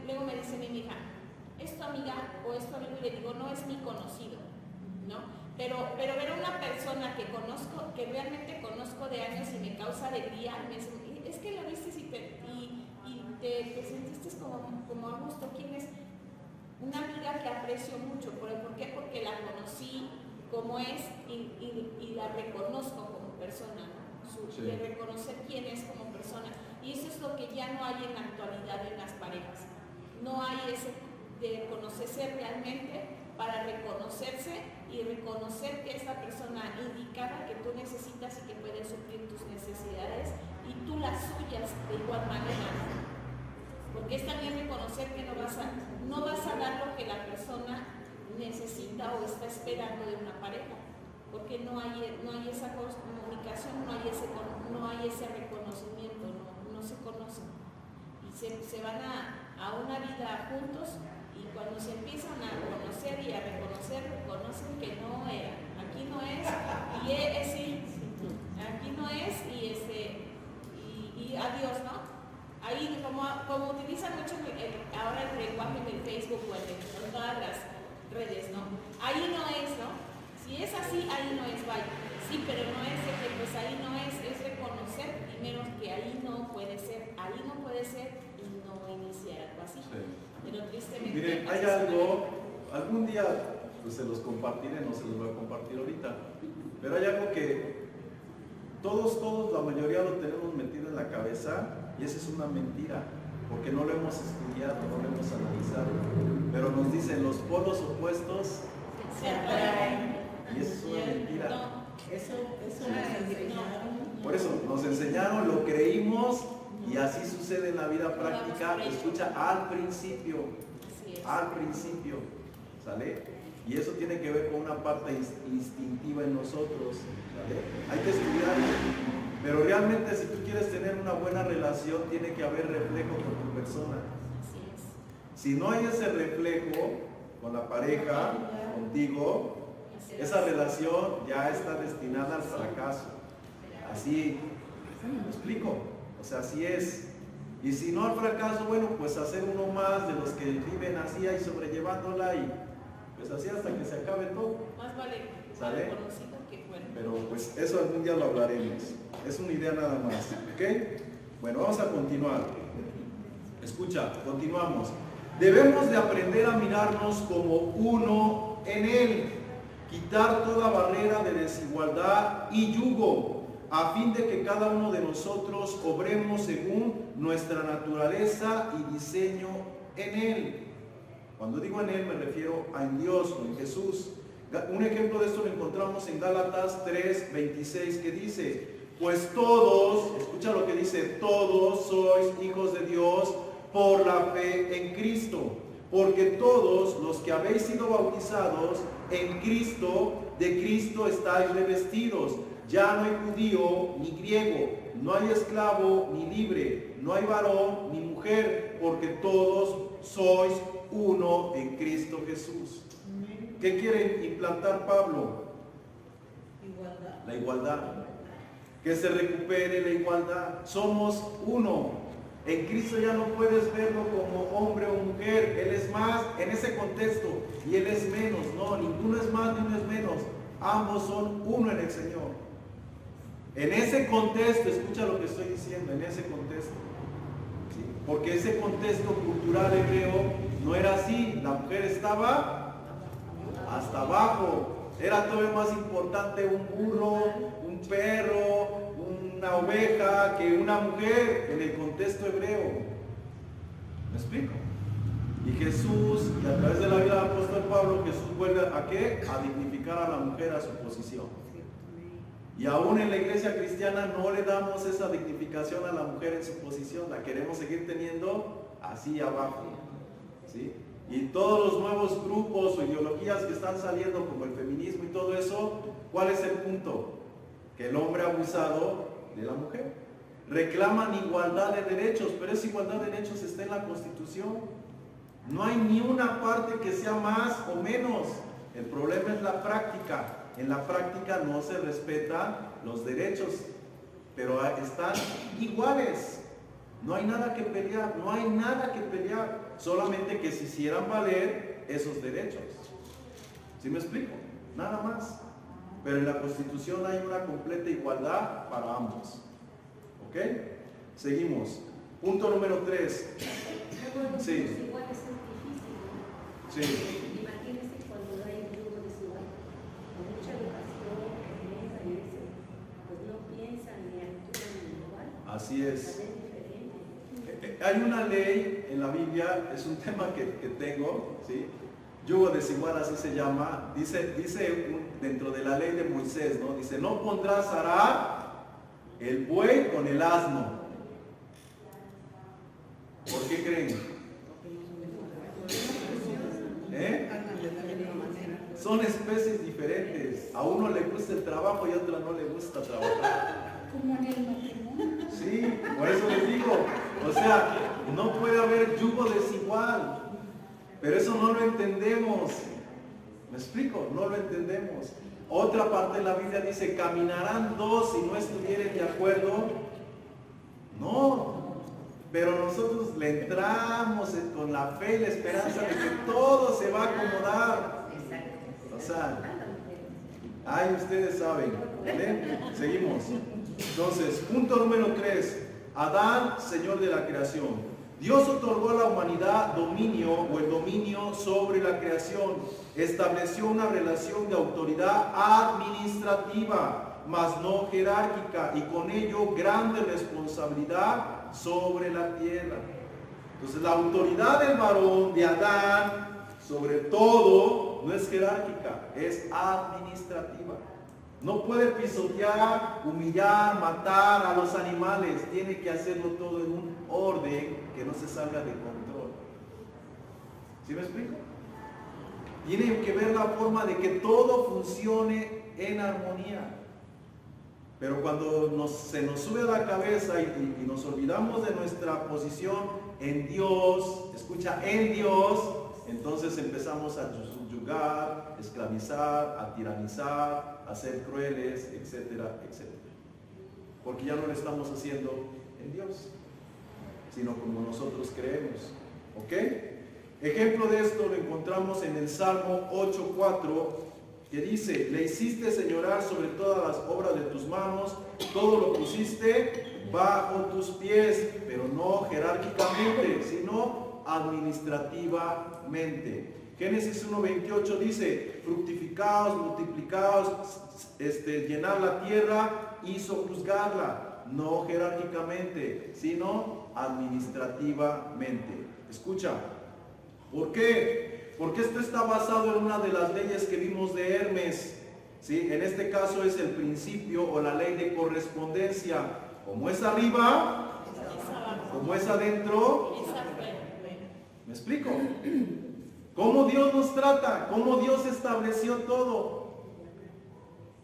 luego me dice mi hija, ¿es tu amiga o es tu amigo? Y le digo, no, es mi conocido, ¿no? Pero ver a una persona que conozco, que realmente conozco de años y me causa alegría, me dice, es que la viste y te sentiste como a gusto. ¿Quién es? Una amiga que aprecio mucho. ¿Por qué? Porque la conocí como es y la reconozco como persona, ¿no? Sí. De reconocer quién es como persona. Y eso es lo que ya no hay en la actualidad en las parejas. No hay ese de conocerse realmente para reconocerse y reconocer que es la persona indicada que tú necesitas y que puede suplir tus necesidades y tú las suyas de igual manera. Porque es también reconocer que no vas a dar lo que la persona necesita o está esperando de una pareja, porque no hay esa comunicación, no hay ese reconocimiento, no se conocen y se van a una vida juntos, y cuando se empiezan a conocer y a reconocer, reconocen que no era, aquí no es, y sí, aquí no es, y adiós, ¿no? Ahí, como utilizan mucho ahora el lenguaje del Facebook o en todas las redes, ¿no? Ahí no es, ¿no? Si es así, ahí no es, vaya. Sí, pero no es de que pues ahí no es reconocer primero que ahí no puede ser y no iniciar algo así. Sí. Pero tristemente... Miren, hay algo, algún día pues se los compartiré, no se los voy a compartir ahorita, pero hay algo que todos, la mayoría lo tenemos metido en la cabeza, y esa es una mentira, porque no lo hemos estudiado, no lo hemos analizado, pero nos dicen los polos opuestos se atraen. y eso es una mentira. No. Eso nos enseñaron. Por eso nos enseñaron, lo creímos y así sucede en la vida práctica. Escucha, al principio, Así es. al principio, ¿sale? Y eso tiene que ver con una parte instintiva en nosotros, ¿sale? Hay que estudiarlo. Pero realmente si tú quieres tener una buena relación, tiene que haber reflejo con tu persona. Así es. Si no hay ese reflejo con la pareja, contigo, Así es. esa relación ya está destinada al fracaso. Así, ¿me explico? O sea, así es. Y si no al fracaso, bueno, pues hacer uno más de los que viven así y sobrellevándola y pues así hasta que se acabe todo. Más vale ¿Sale? conocido que bueno. Pero pues eso algún día lo hablaremos. Es una idea nada más, ¿ok? Bueno, vamos a continuar. Escucha, continuamos. Debemos de aprender a mirarnos como uno en Él, quitar toda barrera de desigualdad y yugo, a fin de que cada uno de nosotros obremos según nuestra naturaleza y diseño en Él. Cuando digo en Él me refiero a en Dios o en Jesús. Un ejemplo de esto lo encontramos en Gálatas 3:26, que dice: pues todos, escucha lo que dice, todos sois hijos de Dios por la fe en Cristo, porque todos los que habéis sido bautizados en Cristo, de Cristo estáis revestidos. Ya no hay judío ni griego, no hay esclavo ni libre, no hay varón ni mujer, porque todos sois uno en Cristo Jesús. ¿Qué quiere implantar Pablo? Igualdad. La igualdad. que se recupere la igualdad. Somos uno. En Cristo ya no puedes verlo como hombre o mujer. Él es más en ese contexto y Él es menos. No, ninguno es más ni uno es menos. Ambos son uno en el Señor. En ese contexto, escucha lo que estoy diciendo, en ese contexto. ¿Sí? Porque ese contexto cultural hebreo no era así. La mujer estaba hasta abajo. Era todavía más importante un burro, un perro, una oveja que una mujer en el contexto hebreo. ¿Me explico? Y Jesús, y a través de la vida del apóstol Pablo, Jesús vuelve ¿a qué? A dignificar a la mujer a su posición. Y aún en la iglesia cristiana no le damos esa dignificación a la mujer en su posición, la queremos seguir teniendo así abajo. ¿Sí? Y todos los nuevos grupos o ideologías que están saliendo, como el feminismo y todo eso, ¿cuál es el punto? Que el hombre ha abusado de la mujer. Reclaman igualdad de derechos, pero esa igualdad de derechos está en la Constitución. No hay ni una parte que sea más o menos. El problema es la práctica. En la práctica no se respetan los derechos, pero están iguales. No hay nada que pelear, no hay nada que pelear. Solamente que se hicieran valer esos derechos. ¿Sí me explico? Nada más. Pero en la Constitución hay una completa igualdad para ambos. ¿Ok? Seguimos. Punto número 3. Sí. Igual es difícil, ¿no? Sí. Imagínense cuando hay un grupo desigual, con mucha educación, pues no piensan ni actúan igual. Así es. También diferente. Hay una ley en la Biblia, es un tema que tengo, ¿sí? Yugo desigual, así se llama. Dice dentro de la ley de Moisés, ¿no? Dice, no pondrás arar el buey con el asno. ¿Por qué creen? Son especies diferentes. A uno le gusta el trabajo y a otro no le gusta trabajar. Como en el matrimonio. Sí, por eso les digo. O sea, no puede haber yugo desigual. Pero eso no lo entendemos. ¿Me explico? No lo entendemos. Otra parte de la Biblia dice, caminarán dos si no estuvieren de acuerdo. No. Pero nosotros le entramos con la fe y la esperanza de que todo se va a acomodar. O sea, ay, ustedes saben. ¿Vale? Seguimos. Entonces, punto número 3. Adán, Señor de la creación. Dios otorgó a la humanidad dominio o el dominio sobre la creación. Estableció una relación de autoridad administrativa, mas no jerárquica, y con ello grande responsabilidad sobre la tierra. Entonces la autoridad del varón, de Adán, sobre todo, no es jerárquica, es administrativa. No puede pisotear, humillar, matar a los animales. Tiene que hacerlo todo en un orden que no se salga de control. ¿Sí me explico? Tiene que ver la forma de que todo funcione en armonía. Pero cuando se nos sube a la cabeza y nos olvidamos de nuestra posición en Dios, escucha, en Dios, entonces empezamos a subyugar, esclavizar, a tiranizar, a ser crueles, etcétera, etcétera. Porque ya no lo estamos haciendo en Dios, sino como nosotros creemos. ¿Ok? Ejemplo de esto lo encontramos en el Salmo 8:4, que dice, le hiciste señorar sobre todas las obras de tus manos, todo lo pusiste bajo tus pies, pero no jerárquicamente, sino administrativamente. Génesis 1:28 dice, fructificaos, multiplicaos, llenad la tierra y sojuzgarla, no jerárquicamente, sino administrativamente. Escucha, ¿por qué? Porque esto está basado en una de las leyes que vimos de Hermes, ¿sí? En este caso es el principio o la ley de correspondencia. Como es arriba, como es adentro. ¿Me explico? ¿Cómo Dios nos trata? ¿Cómo Dios estableció todo?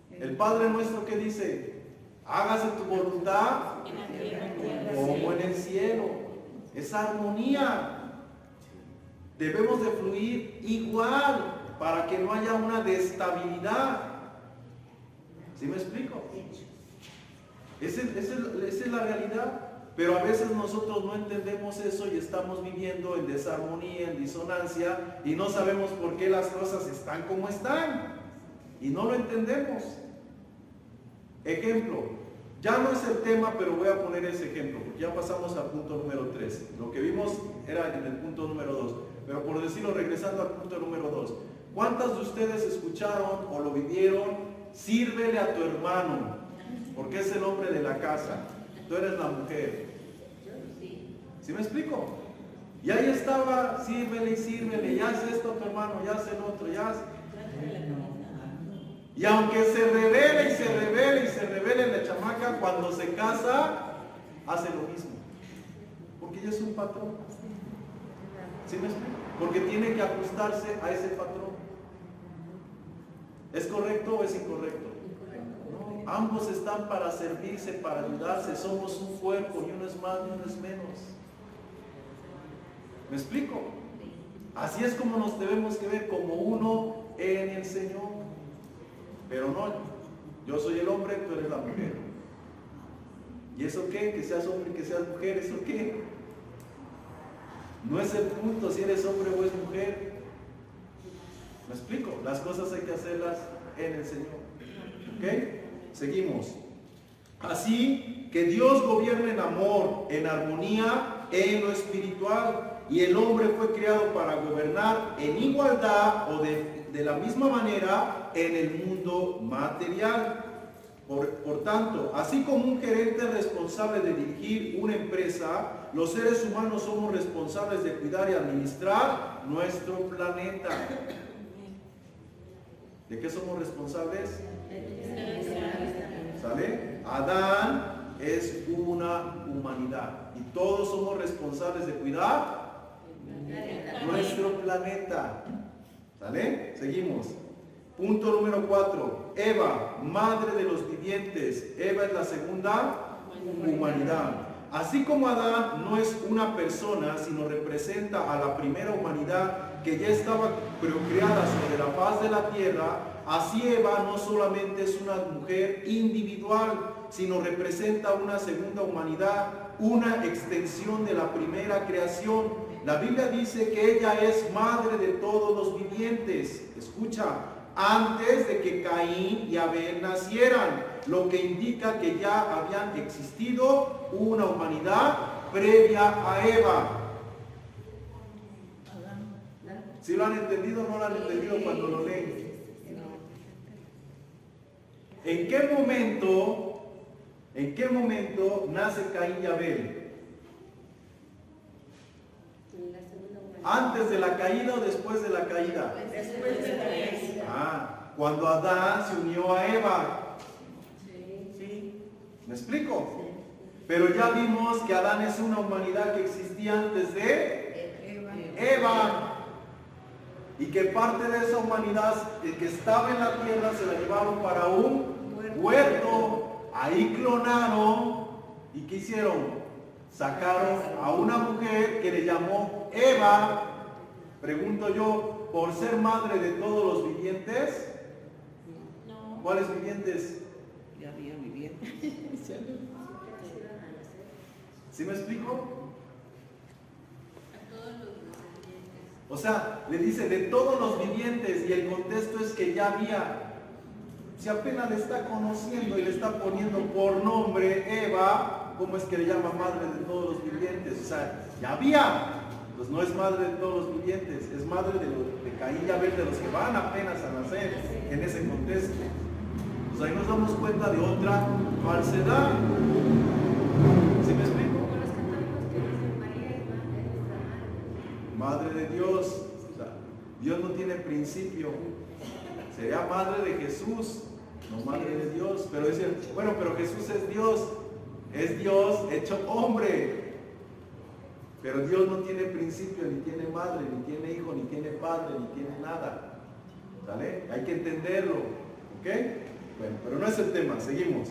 El Padre nuestro que dice, hágase tu voluntad como en el cielo. Es armonía. Debemos de fluir igual para que no haya una destabilidad. ¿Sí me explico? Esa es la realidad. Pero a veces nosotros no entendemos eso y estamos viviendo en desarmonía, en disonancia, y no sabemos por qué las cosas están como están. Y no lo entendemos. Ejemplo, ya no es el tema, pero voy a poner ese ejemplo, porque ya pasamos al punto número 3. Lo que vimos era en el punto número 2. Pero por decirlo, regresando al punto número 2. ¿Cuántas de ustedes escucharon o lo vivieron? Sírvele a tu hermano, porque es el hombre de la casa. Tú eres la mujer. ¿Sí me explico? Y ahí estaba, sírvele y sírvele, ya hace esto a tu hermano, ya hace el otro, ya hace. Y aunque se revele y se revele y se revele la chamaca, cuando se casa, hace lo mismo. Porque ella es un patrón. ¿Sí me explico? Porque tiene que ajustarse a ese patrón. ¿Es correcto o es incorrecto? No, ambos están para servirse, para ayudarse. Somos un cuerpo y uno es más y uno es menos. ¿Me explico? Así es como nos debemos que ver, como uno en el Señor. Pero no, yo soy el hombre, tú eres la mujer. ¿Y eso qué? Que seas hombre, que seas mujer, ¿eso qué? No es el punto si eres hombre o es mujer. ¿Me explico? Las cosas hay que hacerlas en el Señor. ¿Ok? Seguimos. Así que Dios gobierna en amor, en armonía, en lo espiritual. Y el hombre fue creado para gobernar en igualdad o de la misma manera en el mundo material. Por tanto, así como un gerente es responsable de dirigir una empresa, los seres humanos somos responsables de cuidar y administrar nuestro planeta. ¿De qué somos responsables? ¿Sale? Adán es una humanidad y todos somos responsables de cuidar nuestro planeta. ¿Sale? Seguimos. Punto número 4. Eva, madre de los vivientes. Eva es la segunda humanidad. Así como Adán no es una persona, sino representa a la primera humanidad que ya estaba procreada sobre la faz de la tierra, así Eva no solamente es una mujer individual, sino representa una segunda humanidad, una extensión de la primera creación. La Biblia dice que ella es madre de todos los vivientes. Escucha, antes de que Caín y Abel nacieran, lo que indica que ya habían existido una humanidad previa a Eva. ¿Sí lo han entendido o no lo han entendido cuando lo leen? ¿En qué momento nace Caín y Abel? ¿Antes de la caída o después de la caída? Después de la caída. Cuando Adán se unió a Eva. ¿Sí? ¿Me explico? Pero ya vimos que Adán es una humanidad que existía antes de Eva. Y que parte de esa humanidad que estaba en la tierra se la llevaron para un huerto. Ahí clonaron. ¿Y qué hicieron? Sacaron a una mujer que le llamó Eva. Pregunto yo, ¿por ser madre de todos los vivientes? No. ¿Cuáles vivientes? Ya había vivientes. ¿Sí me explico? A todos los vivientes. O sea, le dice de todos los vivientes y el contexto es que ya había. Si apenas le está conociendo y le está poniendo por nombre Eva, ¿cómo es que le llama madre de todos los vivientes? O sea, ya había. Pues no es madre de todos los vivientes, es madre de Caín y Abel, de los que van apenas a nacer en ese contexto. Pues ahí nos damos cuenta de otra falsedad. ¿Sí me explico? Como los católicos que dicen María es nuestra madre. Madre de Dios. O sea, Dios no tiene principio. Sería madre de Jesús, no madre de Dios. Pero dicen, bueno, pero Jesús es Dios. Es Dios hecho hombre. Pero Dios no tiene principio, ni tiene madre, ni tiene hijo, ni tiene padre, ni tiene nada. ¿Sale? Hay que entenderlo. ¿Ok? Bueno, pero no es el tema. Seguimos.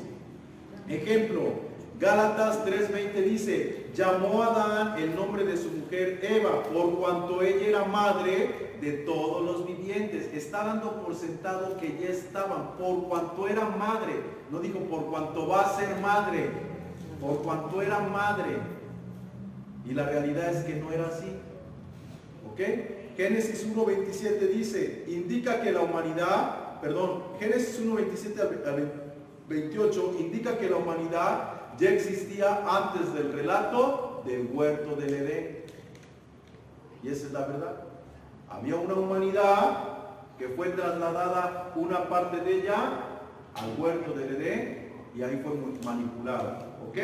Ejemplo. Gálatas 3:20 dice, llamó a Adán el nombre de su mujer Eva, por cuanto ella era madre de todos los vivientes. Está dando por sentado que ya estaban, por cuanto era madre. No dijo por cuanto va a ser madre, por cuanto era madre. Y la realidad es que no era así. ¿Ok? Génesis 1:27 dice, indica que la humanidad, Génesis 1:27 al 28 indica que la humanidad ya existía antes del relato del huerto del Edén. Y esa es la verdad. Había una humanidad que fue trasladada, una parte de ella, al huerto del Edén, y ahí fue manipulada. ¿Ok?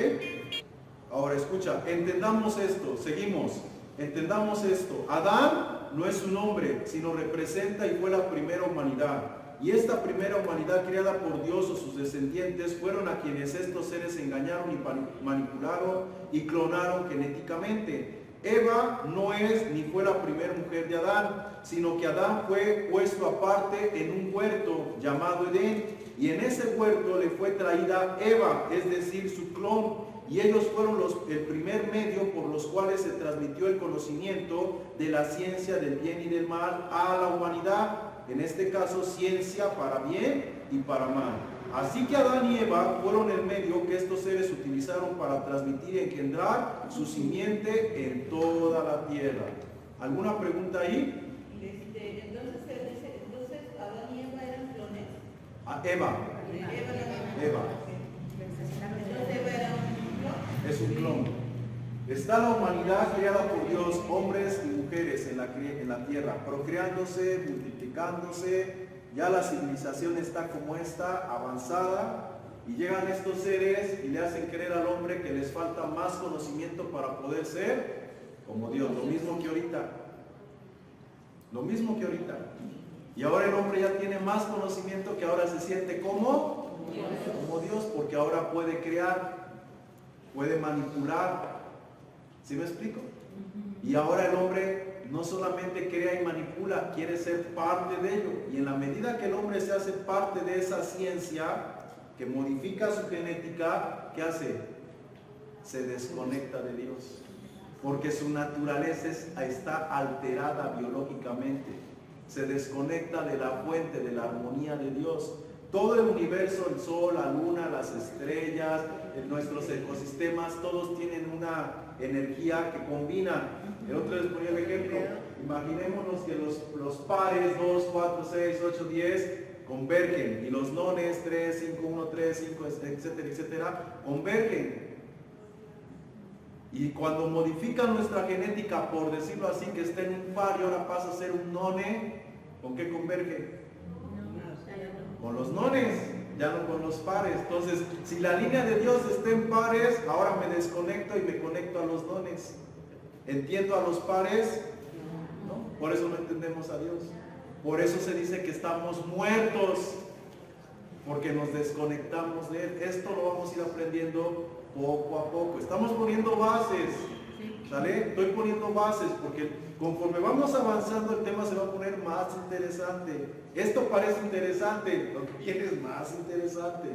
Ahora escucha, entendamos esto, seguimos. Entendamos esto. Adán no es un hombre, sino representa y fue la primera humanidad. Y esta primera humanidad creada por Dios o sus descendientes fueron a quienes estos seres engañaron y manipularon y clonaron genéticamente. Eva no es ni fue la primera mujer de Adán, sino que Adán fue puesto aparte en un huerto llamado Edén. Y en ese huerto le fue traída Eva, es decir, su clon. Y ellos fueron el primer medio por los cuales se transmitió el conocimiento de la ciencia del bien y del mal a la humanidad. En este caso, ciencia para bien y para mal. Así que Adán y Eva fueron el medio que estos seres utilizaron para transmitir y engendrar su simiente en toda la tierra. ¿Alguna pregunta ahí? Entonces Adán y Eva eran clones. Eva. Eva. Entonces Eva era un clon. Es un clon. Está la humanidad creada por Dios, hombres y mujeres en la tierra, procreándose, multiplicándose. Ya la civilización está como esta, avanzada, y llegan estos seres y le hacen creer al hombre que les falta más conocimiento para poder ser como Dios. Lo mismo que ahorita. Lo mismo que ahorita. Y ahora el hombre ya tiene más conocimiento, que ahora se siente como Dios, porque ahora puede crear, puede manipular. ¿Sí me explico? Y ahora el hombre no solamente crea y manipula, quiere ser parte de ello. Y en la medida que el hombre se hace parte de esa ciencia que modifica su genética, ¿qué hace? Se desconecta de Dios. Porque su naturaleza está alterada biológicamente. Se desconecta de la fuente, de la armonía de Dios. Todo el universo, el sol, la luna, las estrellas, nuestros ecosistemas, todos tienen una energía que combina. El otro les ponía el ejemplo. Imaginémonos que los pares 2, 4, 6, 8, 10 convergen y los nones 3, 5, 1, 3, 5, etcétera, etcétera, convergen. Y cuando modifican nuestra genética, por decirlo así, que está en un par y ahora pasa a ser un none, ¿con qué converge? Con los nones, ya no con los pares. Entonces, si la línea de Dios está en pares, ahora me desconecto y me conecto a los nones. ¿Entiendo a los pares? ¿No? Por eso no entendemos a Dios. Por eso se dice que estamos muertos, porque nos desconectamos de Él. Esto lo vamos a ir aprendiendo poco a poco. Estamos poniendo bases. ¿Sale? Estoy poniendo bases porque conforme vamos avanzando el tema se va a poner más interesante. Esto parece interesante, lo que viene es más interesante.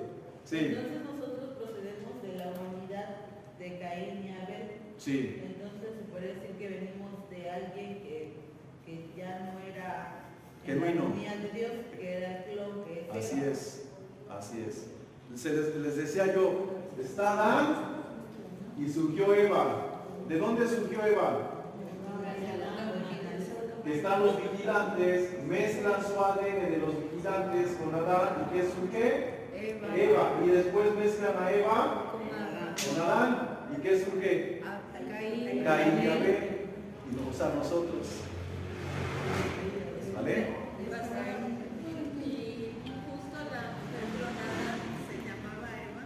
Sí. Entonces nosotros procedemos de la humanidad de Caín y Abel. Sí. Entonces se puede decir que venimos de alguien que ya no era genuino. La armonía de Dios, que era el clon, que es Así es, así es. Les decía yo, está Adán y surgió Eva. ¿De dónde surgió Eva? Que están los vigilantes, mezclan su ADN de los vigilantes con Adán. ¿Y qué surge? Eva. Y después mezclan a Eva con Adán. ¿Y qué surge? Caín y Abel. Y nos a nosotros. ¿Vale? Y justo la clonada se llamaba Eva.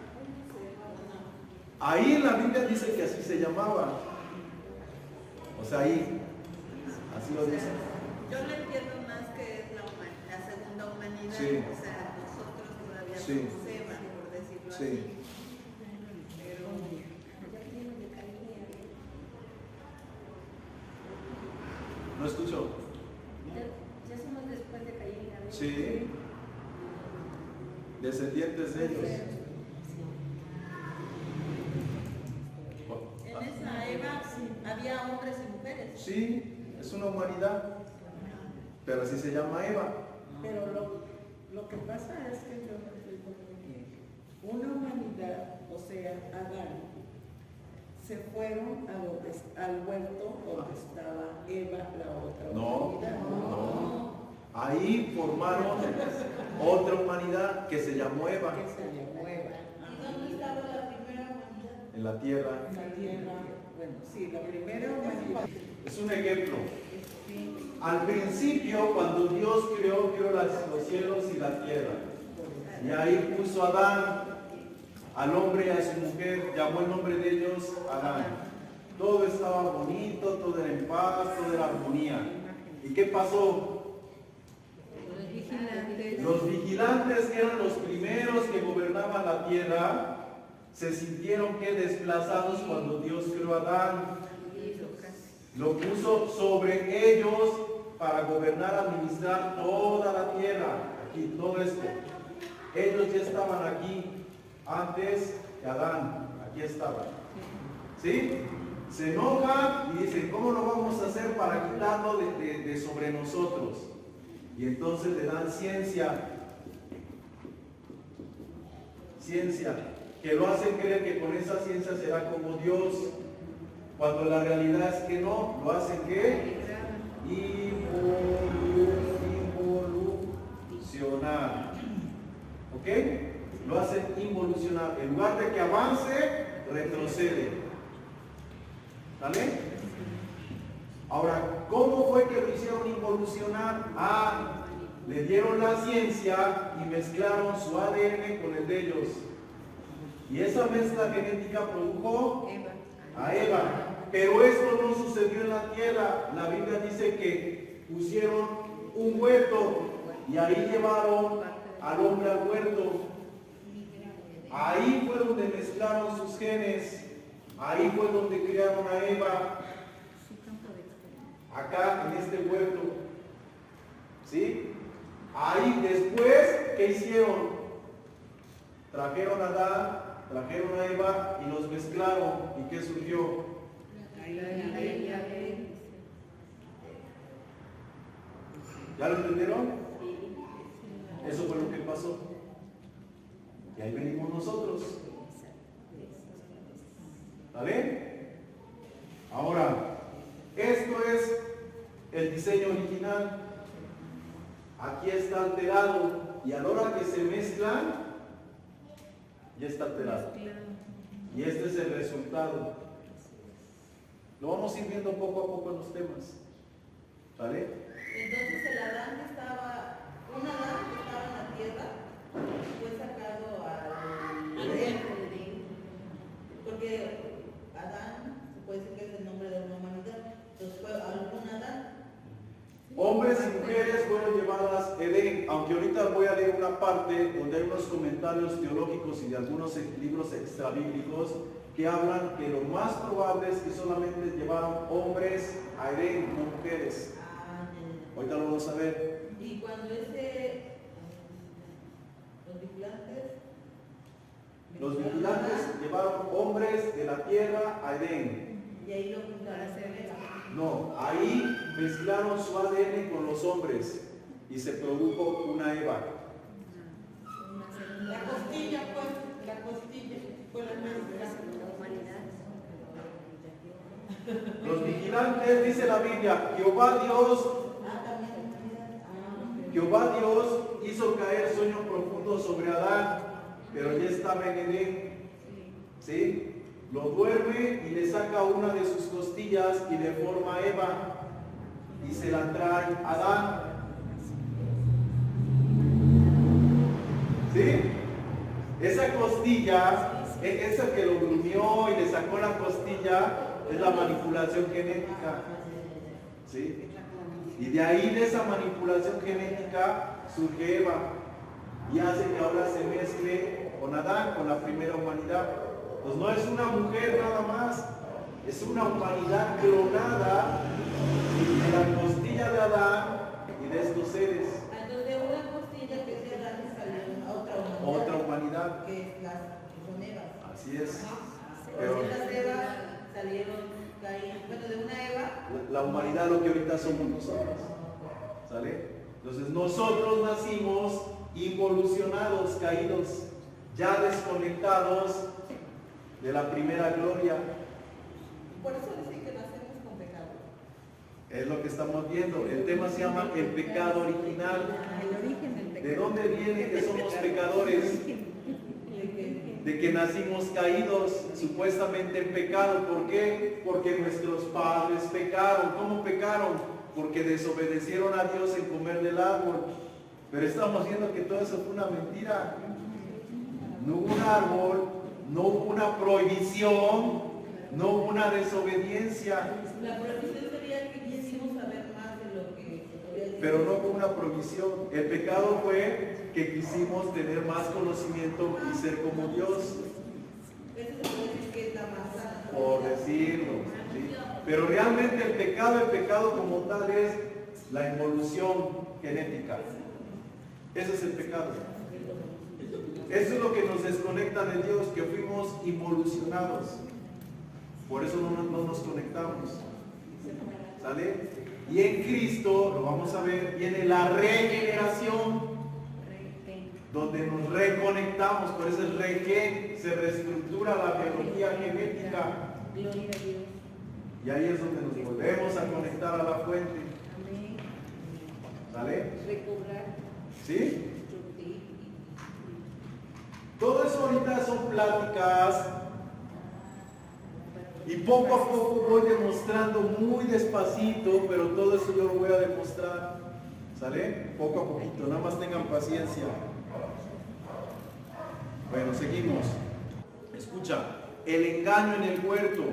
Ahí en la Biblia dice que así se llamaba. O sea, ahí, así lo dice. Yo lo entiendo más que es la segunda humanidad. Sí. O sea, nosotros todavía Sí. somos Eva, por decirlo Sí. así. Pero ¿No escuchó? Ya somos después de Caín y Abel. Sí. Descendientes de ellos. Había hombres y mujeres. Sí, es una humanidad, pero así se llama Eva. Pero lo que pasa es que yo me explico muy bien. Una humanidad, o sea, Adán, se fueron al huerto donde estaba Eva, la otra humanidad. No. Ahí formaron otra humanidad que se llamó Eva. Que se llamó Eva. ¿Y dónde estaba la primera humanidad? En la tierra. En la tierra, bueno, sí, la primera humanidad. Es un ejemplo. Al principio, cuando Dios creó los cielos y la tierra. Y ahí puso a Adán, al hombre y a su mujer, llamó el nombre de ellos Adán. Todo estaba bonito, todo era en paz, todo era armonía. ¿Y qué pasó? Los vigilantes, que eran los primeros que gobernaban la tierra, se sintieron que desplazados cuando Dios creó a Adán. Lo puso sobre ellos para gobernar, administrar toda la tierra. Aquí, todo esto. Ellos ya estaban aquí antes que Adán. Aquí estaban. ¿Sí? Se enojan y dicen, ¿cómo lo vamos a hacer para quitarlo de sobre nosotros? Y entonces le dan ciencia, que lo hacen creer que con esa ciencia será como Dios, cuando la realidad es que no, lo hacen que involucionar. ¿Ok? Lo hacen involucionar. En lugar de que avance, retrocede. ¿Vale? Ahora, ¿cómo fue que lo hicieron involucionar? Le dieron la ciencia y mezclaron su ADN con el de ellos. Y esa mezcla genética produjo a Eva. Pero esto no sucedió en la tierra. La Biblia dice que pusieron un huerto y ahí llevaron al hombre al huerto. Ahí fue donde mezclaron sus genes. Ahí fue donde crearon a Eva. Acá en este huerto. ¿Sí? Ahí después, ¿qué hicieron? Trajeron a Adán, trajeron a Eva y los mezclaron. ¿Y qué surgió? ¿Ya lo entendieron? Eso fue lo que pasó. Y ahí venimos nosotros. ¿Vale? Ahora, esto es el diseño original. Aquí está alterado. Y a la hora que se mezclan, ya está alterado. Y este es el resultado. Lo vamos a ir viendo poco a poco en los temas. ¿Vale? Entonces el Adán que estaba, un Adán que estaba en la tierra, fue sacado al Edén. Porque Adán, se puede decir que es el nombre de una humanidad. Entonces fue algún Adán. Hombres y mujeres fueron llevadas a Edén, aunque ahorita voy a leer una parte donde hay unos comentarios teológicos y de algunos libros extrabíblicos que hablan que lo más probable es que solamente llevaron hombres a Edén, no mujeres. Ahorita lo vamos a ver. Y cuando los vigilantes llevaron hombres de la tierra a Edén. Y ahí lo juntaron a hacer. No, ahí mezclaron su ADN con los hombres y se produjo una Eva. La costilla, pues, la costilla fue la mezcla. Los vigilantes, dice la Biblia, Jehová Dios hizo caer sueño profundo sobre Adán, pero ya estaba en Edén. ¿Sí? Lo duerme y le saca una de sus costillas y le forma a Eva y se la trae a Adán. ¿Sí? Esa costilla, esa que lo durmió y le sacó la costilla, es la manipulación genética. ¿Sí? Y de ahí, de esa manipulación genética, surge Eva y hace que ahora se mezcle con Adán, con la primera humanidad. Pues no es una mujer nada más, es una humanidad clonada de la costilla de Adán y de estos seres. Entonces de una costilla que se Adán salió Otra humanidad. Que es las que son Evas. Así es. Pero las Evas salieron Caín, bueno, de una Eva. La humanidad, lo que ahorita somos nosotros. ¿Sale? Entonces nosotros nacimos involucionados, caídos, ya desconectados de la primera gloria. Por eso dicen que nacemos con pecado. Es lo que estamos viendo. El tema se llama el pecado original. El origen del pecado. ¿De dónde viene que somos pecadores? De que nacimos caídos, supuestamente en pecado. ¿Por qué? Porque nuestros padres pecaron. ¿Cómo pecaron? Porque desobedecieron a Dios en comer del árbol. Pero estamos viendo que todo eso fue una mentira. No hubo un árbol, no hubo una prohibición, no hubo una desobediencia. La prohibición sería que quisimos saber más de lo que... Pero no hubo una provisión. El pecado fue que quisimos tener más conocimiento y ser como Dios. Eso se puede decir que es la más sana. Por decirlo. ¿Sí? Pero realmente el pecado como tal es la involución genética. Ese es el pecado. Eso es lo que nos desconecta de Dios, que fuimos involucionados. Por eso no nos conectamos. ¿Sale? Y en Cristo, lo vamos a ver, viene la regeneración, donde nos reconectamos. Por eso es regen, se reestructura la biología genética. Gloria a Dios. Y ahí es donde nos volvemos a conectar a la fuente. Amén. ¿Sale? Recobrar. ¿Sí? Todo eso ahorita son pláticas. Y poco a poco voy demostrando muy despacito, pero todo eso yo lo voy a demostrar. ¿Sale? Poco a poquito, nada más tengan paciencia. Bueno, seguimos. Escucha, el engaño en el huerto.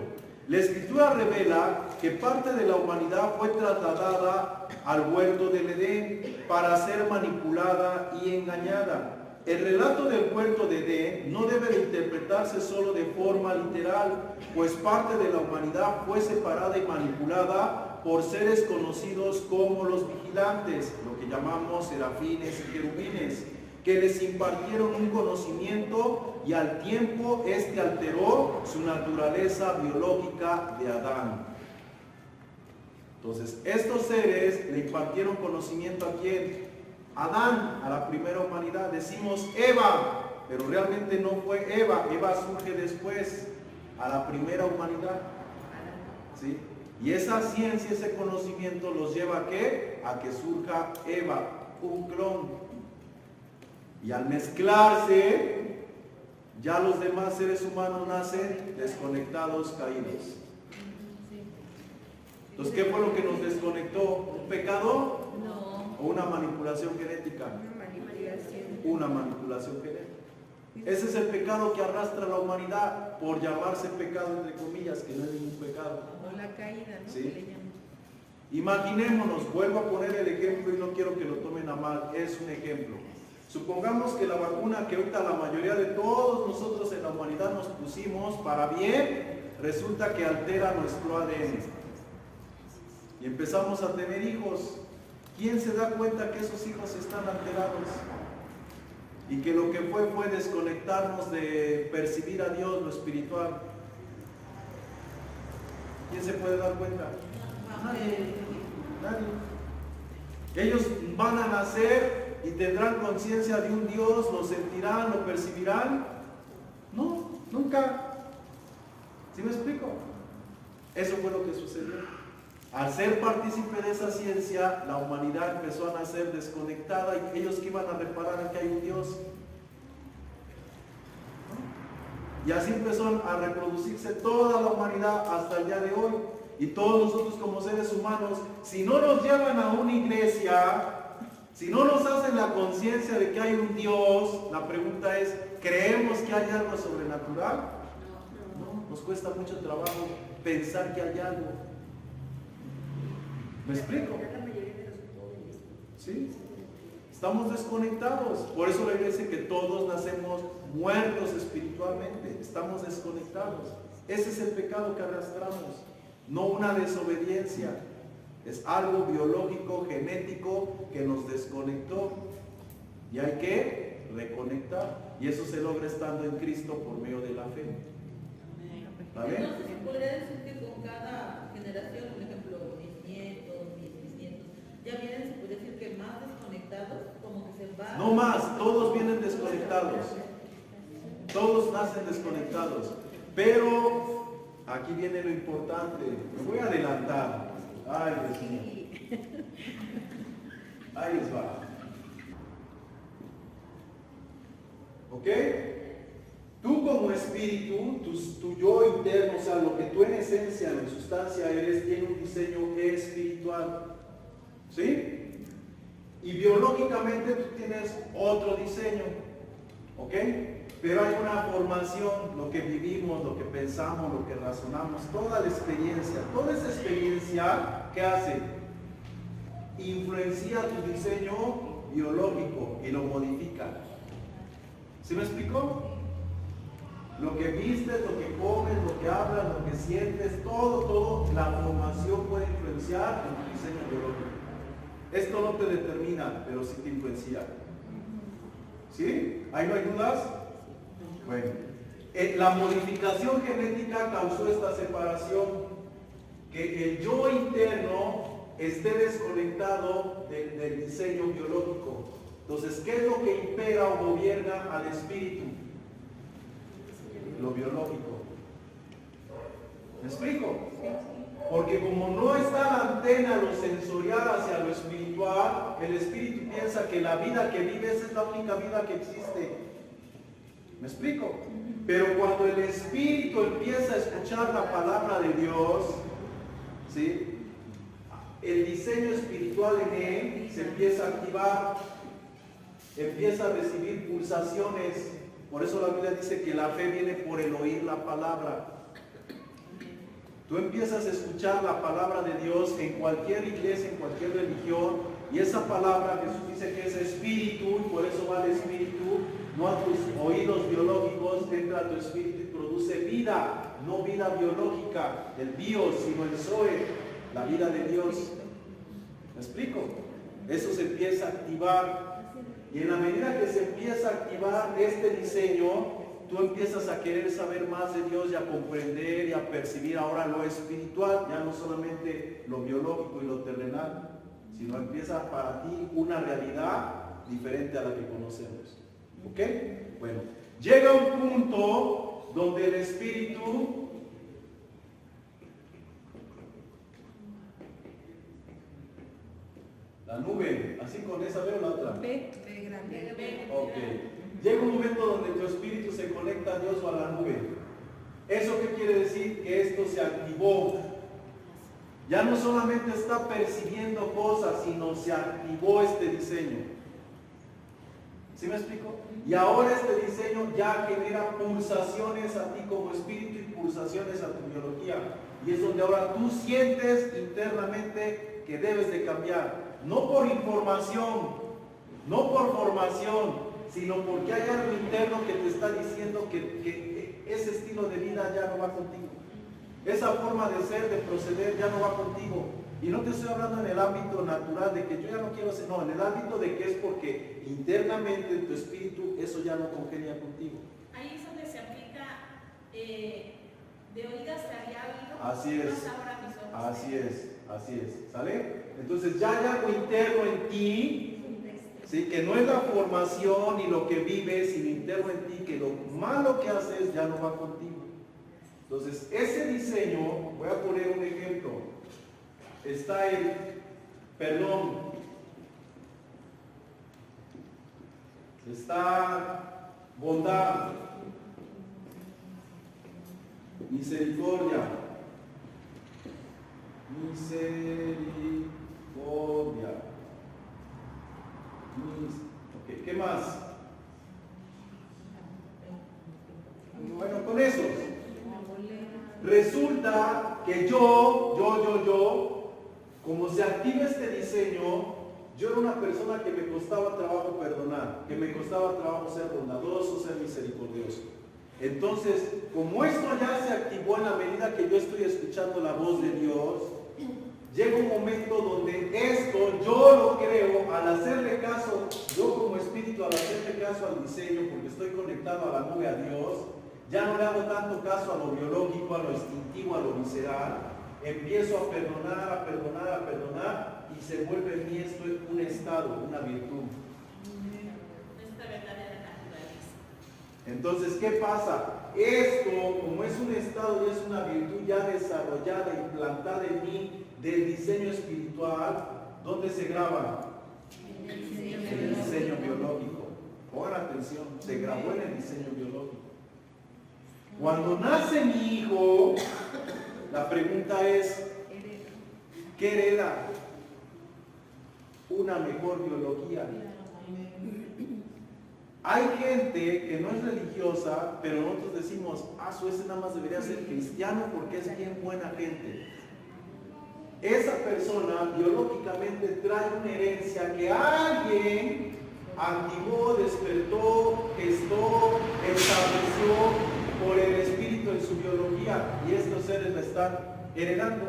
La Escritura revela que parte de la humanidad fue trasladada al huerto del Edén para ser manipulada y engañada. El relato del huerto de Edén no debe de interpretarse solo de forma literal, pues parte de la humanidad fue separada y manipulada por seres conocidos como los vigilantes, lo que llamamos serafines y querubines, que les impartieron un conocimiento y al tiempo este alteró su naturaleza biológica de Adán. Entonces, estos seres le impartieron conocimiento ¿a quién? Adán, a la primera humanidad. Decimos Eva, pero realmente no fue Eva. Eva surge después, a la primera humanidad. ¿Sí? Y esa ciencia, ese conocimiento los lleva ¿a qué? A que surja Eva, un clon. Y al mezclarse, ya los demás seres humanos nacen desconectados, caídos. Entonces, ¿qué fue lo que nos desconectó? ¿Un pecado? No. ¿O una manipulación genética? Una manipulación genética. Ese es el pecado que arrastra a la humanidad, por llamarse pecado entre comillas, que no es ningún pecado. O la caída, ¿no? ¿Sí? Que le llaman. Imaginémonos, vuelvo a poner el ejemplo y no quiero que lo tomen a mal, es un ejemplo. Supongamos que la vacuna que ahorita la mayoría de todos nosotros en la humanidad nos pusimos para bien, resulta que altera nuestro ADN. Y empezamos a tener hijos. ¿Quién se da cuenta que esos hijos están alterados? Y que lo que fue desconectarnos de percibir a Dios, lo espiritual. ¿Quién se puede dar cuenta? Nadie. Nadie. Ellos van a nacer y tendrán conciencia de un Dios, lo sentirán, lo percibirán. No, nunca. ¿Sí me explico? Eso fue lo que sucedió. Al ser partícipe de esa ciencia, la humanidad empezó a nacer desconectada y ellos que iban a reparar en que hay un Dios. Y así empezó a reproducirse toda la humanidad hasta el día de hoy. Y todos nosotros como seres humanos, si no nos llevan a una iglesia, si no nos hacen la conciencia de que hay un Dios, la pregunta es, ¿creemos que hay algo sobrenatural? No, nos cuesta mucho trabajo pensar que hay algo. ¿Me explico? La mayoría de los jóvenes. ¿Sí? Estamos desconectados. Por eso la Iglesia dice que todos nacemos muertos espiritualmente. Estamos desconectados. Ese es el pecado que arrastramos. No una desobediencia. Es algo biológico, genético que nos desconectó. Y hay que reconectar. Y eso se logra estando en Cristo por medio de la fe. ¿Vale? Entonces, podría decir que con cada desconectados, como que se va. No más, todos vienen desconectados. Todos nacen desconectados. Pero aquí viene lo importante. Me voy a adelantar. Ay, Dios mío. Ahí les va. ¿Ok? Tú como espíritu, tu yo interno, o sea, lo que tú en esencia, en sustancia eres, tiene un diseño espiritual. ¿Sí? Y biológicamente tú tienes otro diseño. ¿Ok? Pero hay una formación, lo que vivimos, lo que pensamos, lo que razonamos, toda la experiencia. Toda esa experiencia, ¿qué hace? Influencia tu diseño biológico y lo modifica. ¿Sí me explicó? Lo que vistes, lo que comes, lo que hablas, lo que sientes, todo, la formación puede influenciar en tu diseño biológico. Esto no te determina, pero sí te influencia. ¿Sí? ¿Ahí no hay dudas? Bueno, la modificación genética causó esta separación, que el yo interno esté desconectado del diseño biológico. Entonces, ¿qué es lo que impera o gobierna al espíritu? Lo biológico. ¿Me explico? Porque como no está la antena, lo sensorial hacia lo espiritual, el espíritu piensa que la vida que vives es la única vida que existe. ¿Me explico? Pero cuando el espíritu empieza a escuchar la palabra de Dios, ¿sí? El diseño espiritual en él se empieza a activar, empieza a recibir pulsaciones. Por eso la Biblia dice que la fe viene por el oír la palabra. Tú empiezas a escuchar la palabra de Dios en cualquier iglesia, en cualquier religión, y esa palabra Jesús dice que es espíritu, y por eso va el espíritu, no a tus oídos biológicos, entra a tu espíritu y produce vida, no vida biológica, el bios, sino el zoe, la vida de Dios. ¿Me explico? Eso se empieza a activar. Y en la medida que se empieza a activar este diseño, tú empiezas a querer saber más de Dios y a comprender y a percibir ahora lo espiritual, ya no solamente lo biológico y lo terrenal, sino empieza para ti una realidad diferente a la que conocemos. ¿Ok? Bueno, llega un punto donde el espíritu la nube, así con esa veo la otra. B grande. Ok. Llega un momento donde tu espíritu se conecta a Dios o a la nube. ¿Eso qué quiere decir? Que esto se activó. Ya no solamente está percibiendo cosas, sino se activó este diseño. ¿Sí me explico? Y ahora este diseño ya genera pulsaciones a ti como espíritu y pulsaciones a tu biología. Y es donde ahora tú sientes internamente que debes de cambiar. No por información, no por formación, sino porque hay algo interno que te está diciendo que ese estilo de vida ya no va contigo. Esa forma de ser, de proceder, ya no va contigo. Y no te estoy hablando en el ámbito natural de que yo ya no quiero hacer, no, en el ámbito de que es porque internamente en tu espíritu eso ya no congenia contigo. Ahí es donde se aplica de oídas te había oído. Así es. Más ahora mis ojos. Así es. ¿Sale? Entonces ya hay algo interno en ti, ¿sí? Que no es la formación y lo que vives, sino interno en ti, que lo malo que haces ya no va contigo. Entonces, ese diseño, voy a poner un ejemplo. Está el perdón. Está bondad. Misericordia. Okay, ¿qué más? Bueno, con eso. Resulta que yo, como se activa este diseño, yo era una persona que me costaba trabajo perdonar, que me costaba trabajo ser bondadoso, ser misericordioso. Entonces, como esto ya se activó en la medida que yo estoy escuchando la voz de Dios, llega un momento donde esto, yo lo creo, al hacerle caso, yo como espíritu, al hacerle caso al diseño, porque estoy conectado a la nube, a Dios, ya no le hago tanto caso a lo biológico, a lo instintivo, a lo visceral, empiezo a perdonar, y se vuelve en mí esto un estado, una virtud. Nuestra verdadera naturaleza. Entonces, ¿qué pasa? Esto, como es un estado y es una virtud ya desarrollada, implantada en mí del diseño espiritual, ¿dónde se graba? En el diseño biológico. Pongan atención, se grabó en el diseño biológico. Cuando nace mi hijo, la pregunta es, ¿qué hereda? Una mejor biología. Hay gente que no es religiosa, pero nosotros decimos, ese nada más debería ser cristiano porque es bien buena gente. Esa persona biológicamente trae una herencia que alguien activó, despertó, gestó, estableció por el espíritu en su biología, y estos seres la están heredando,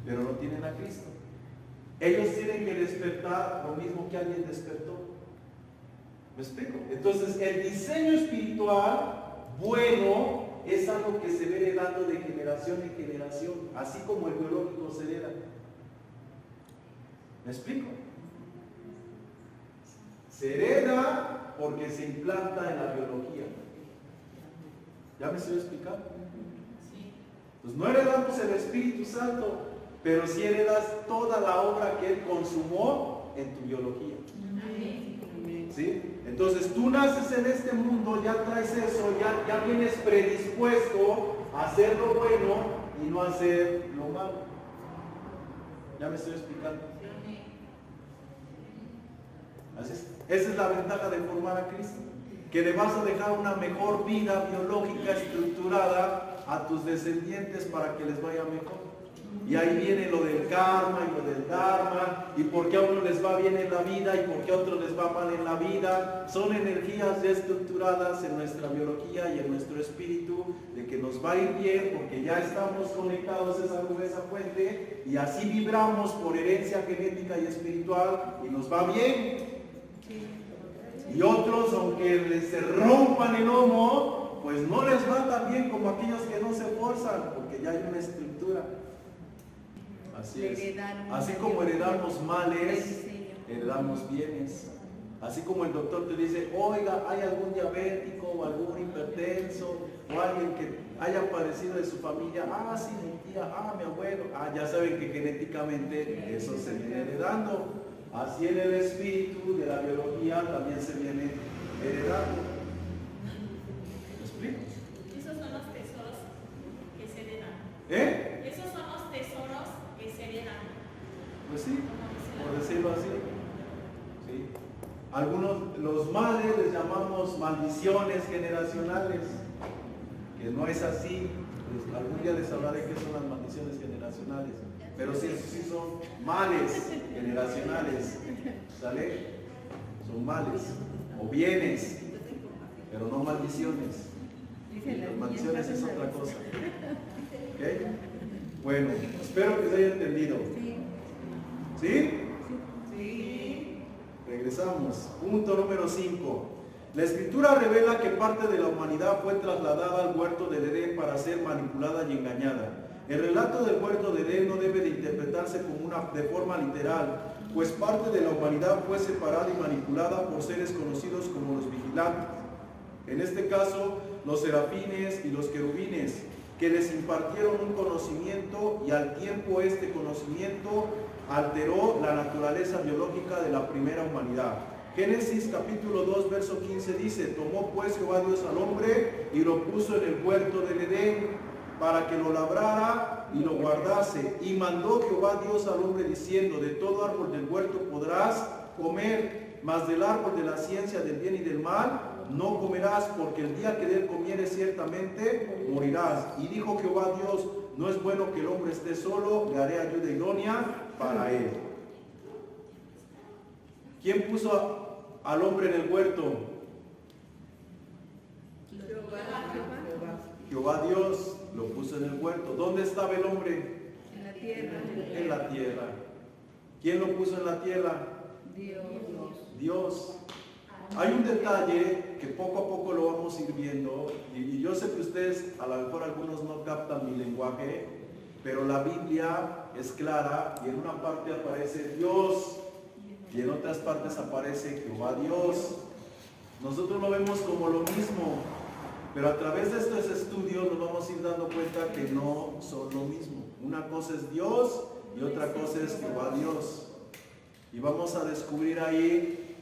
pero no tienen a Cristo. Ellos tienen que despertar lo mismo que alguien despertó. ¿Me explico? Entonces, el diseño espiritual bueno es algo que se ve heredando de generación en generación, así como el biológico se hereda. ¿Me explico? Se hereda porque se implanta en la biología. ¿Ya me estoy explicando? Pues no heredamos el Espíritu Santo, pero sí heredas toda la obra que Él consumó en tu biología. ¿Sí? Entonces tú naces en este mundo, ya traes eso, ya vienes predispuesto a hacer lo bueno y no a hacer lo malo. ¿Ya me estoy explicando? Así es. Esa es la ventaja de formar a Cristo, que le vas a dejar una mejor vida biológica estructurada a tus descendientes para que les vaya mejor. Y ahí viene lo del karma y lo del dharma, y por qué a uno les va bien en la vida y por qué a otros les va mal en la vida. Son energías ya estructuradas en nuestra biología y en nuestro espíritu, de que nos va a ir bien porque ya estamos conectados a esa fuente, y así vibramos por herencia genética y espiritual y nos va bien. Y otros, aunque se rompan el lomo, pues no les va tan bien como aquellos que no se esforzan, porque ya hay una estructura. Así es. Así como heredamos males, heredamos bienes. Así como el doctor te dice, oiga, ¿hay algún diabético o algún hipertenso o alguien que haya padecido de su familia? Sí, mi tía, mi abuelo. Ya saben que genéticamente eso se viene heredando. Así en el espíritu de la biología también se viene heredando. ¿Me explico? Esos son los tesoros que se heredan. ¿Eh? Esos son los tesoros que se heredan. Pues sí, por decirlo así. ¿Sí? Algunos, los males les llamamos maldiciones generacionales, que no es así. Pues algún día les hablaré qué son las maldiciones generacionales. Pero sí, sí son males generacionales, ¿sale? Son males o bienes, pero no maldiciones. Las maldiciones es otra cosa. ¿Ok? Bueno, espero que se haya entendido. ¿Sí? Sí. Regresamos. Punto número 5. La Escritura revela que parte de la humanidad fue trasladada al huerto del Edén para ser manipulada y engañada. El relato del huerto de Edén no debe de interpretarse como de forma literal, pues parte de la humanidad fue separada y manipulada por seres conocidos como los vigilantes. En este caso, los serafines y los querubines, que les impartieron un conocimiento, y al tiempo este conocimiento alteró la naturaleza biológica de la primera humanidad. Génesis capítulo 2 verso 15 dice, tomó pues Jehová Dios al hombre y lo puso en el huerto del Edén para que lo labrara y lo guardase, y mandó Jehová Dios al hombre diciendo, de todo árbol del huerto podrás comer, mas del árbol de la ciencia del bien y del mal no comerás, porque el día que de él comieres ciertamente morirás. Y dijo Jehová Dios, no es bueno que el hombre esté solo, le haré ayuda idónea para él. ¿Quién puso al hombre en el huerto? Jehová Dios lo puso en el huerto. ¿Dónde estaba el hombre? En la tierra. En la tierra. ¿Quién lo puso en la tierra? Dios. Hay un detalle que poco a poco lo vamos a ir viendo, y yo sé que ustedes, a lo mejor algunos no captan mi lenguaje, pero la Biblia es clara y en una parte aparece Dios y en otras partes aparece Jehová Dios. Nosotros lo vemos como lo mismo, pero a través de estos estudios nos vamos a ir dando cuenta que no son lo mismo. Una cosa es Dios y otra cosa es Jehová Dios. Y vamos a descubrir ahí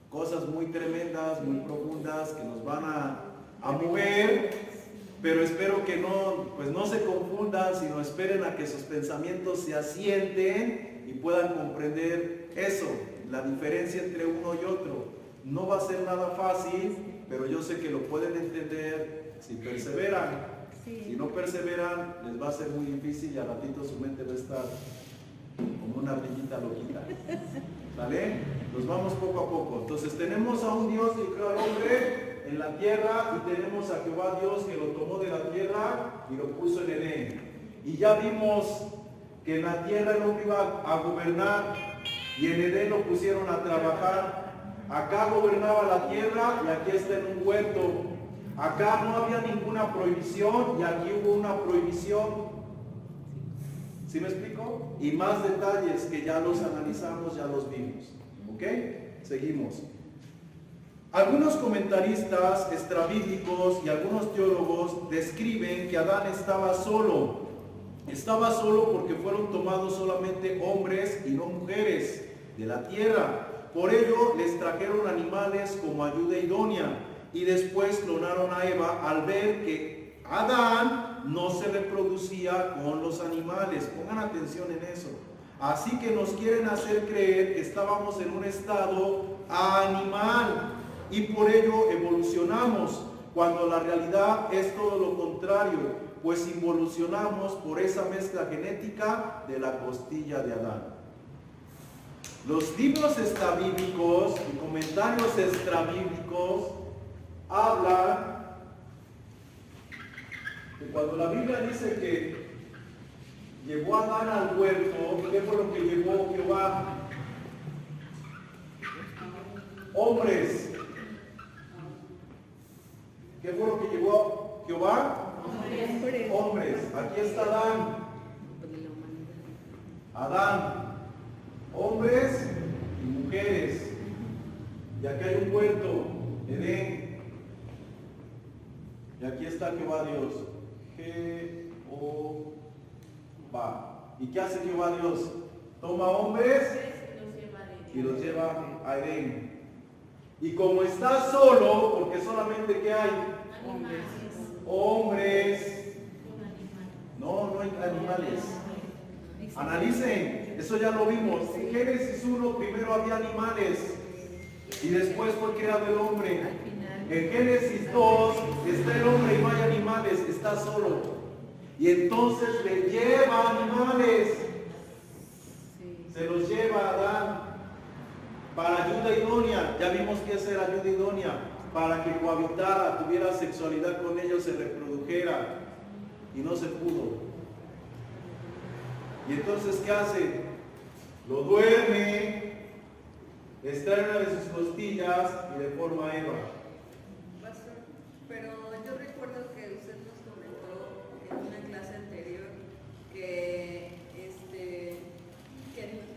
cosas muy tremendas, muy profundas que nos van a mover, pero espero que no se confundan, sino esperen a que sus pensamientos se asienten y puedan comprender eso, la diferencia entre uno y otro. No va a ser nada fácil, pero yo sé que lo pueden entender si perseveran. Si no perseveran, les va a ser muy difícil y al ratito su mente va a estar como una ardillita loquita. ¿Vale? Nos vamos poco a poco. Entonces tenemos a un Dios que creó al hombre en la tierra y tenemos a Jehová Dios que lo tomó de la tierra y lo puso en Edén. Y ya vimos que en la tierra el hombre iba a gobernar y en Edén lo pusieron a trabajar. Acá gobernaba la tierra y aquí está en un huerto. Acá no había ninguna prohibición y aquí hubo una prohibición. ¿Sí me explico? Y más detalles que ya los analizamos, ya los vimos. ¿Ok? Seguimos. Algunos comentaristas extrabíblicos y algunos teólogos describen que Adán estaba solo. Estaba solo porque fueron tomados solamente hombres y no mujeres de la tierra. Por ello les trajeron animales como ayuda idónea y después clonaron a Eva al ver que Adán no se reproducía con los animales. Pongan atención en eso. Así que nos quieren hacer creer que estábamos en un estado animal y por ello evolucionamos, cuando la realidad es todo lo contrario, pues involucionamos por esa mezcla genética de la costilla de Adán. Los libros extrabíblicos y comentarios extrabíblicos hablan que cuando la Biblia dice que llevó a Adán al huerto, ¿qué fue lo que llevó Jehová? Hombres. ¿Qué fue lo que llevó Jehová? Hombres. Aquí está Adán. Adán. Hombres y mujeres. Y aquí hay un huerto, Edén. Y aquí está Jehová Dios. Jehová. ¿Y qué hace Jehová Dios? Toma hombres y los lleva a Edén. Y como está solo, porque solamente ¿qué hay? Hombres. No hay animales. Analicen, eso ya lo vimos. En Génesis 1 primero había animales y después fue creado el hombre. En Génesis 2 está el hombre y no hay animales, está solo. Y entonces le lleva animales. Se los lleva a Adán para ayuda idónea. Ya vimos que esa era ayuda idónea, para que cohabitara, tuviera sexualidad con ellos, se reprodujera. Y no se pudo. Y entonces, ¿qué hace? Lo duerme, extrae una de sus costillas y le forma a Eva. Pastor, pero yo recuerdo que usted nos comentó en una clase anterior que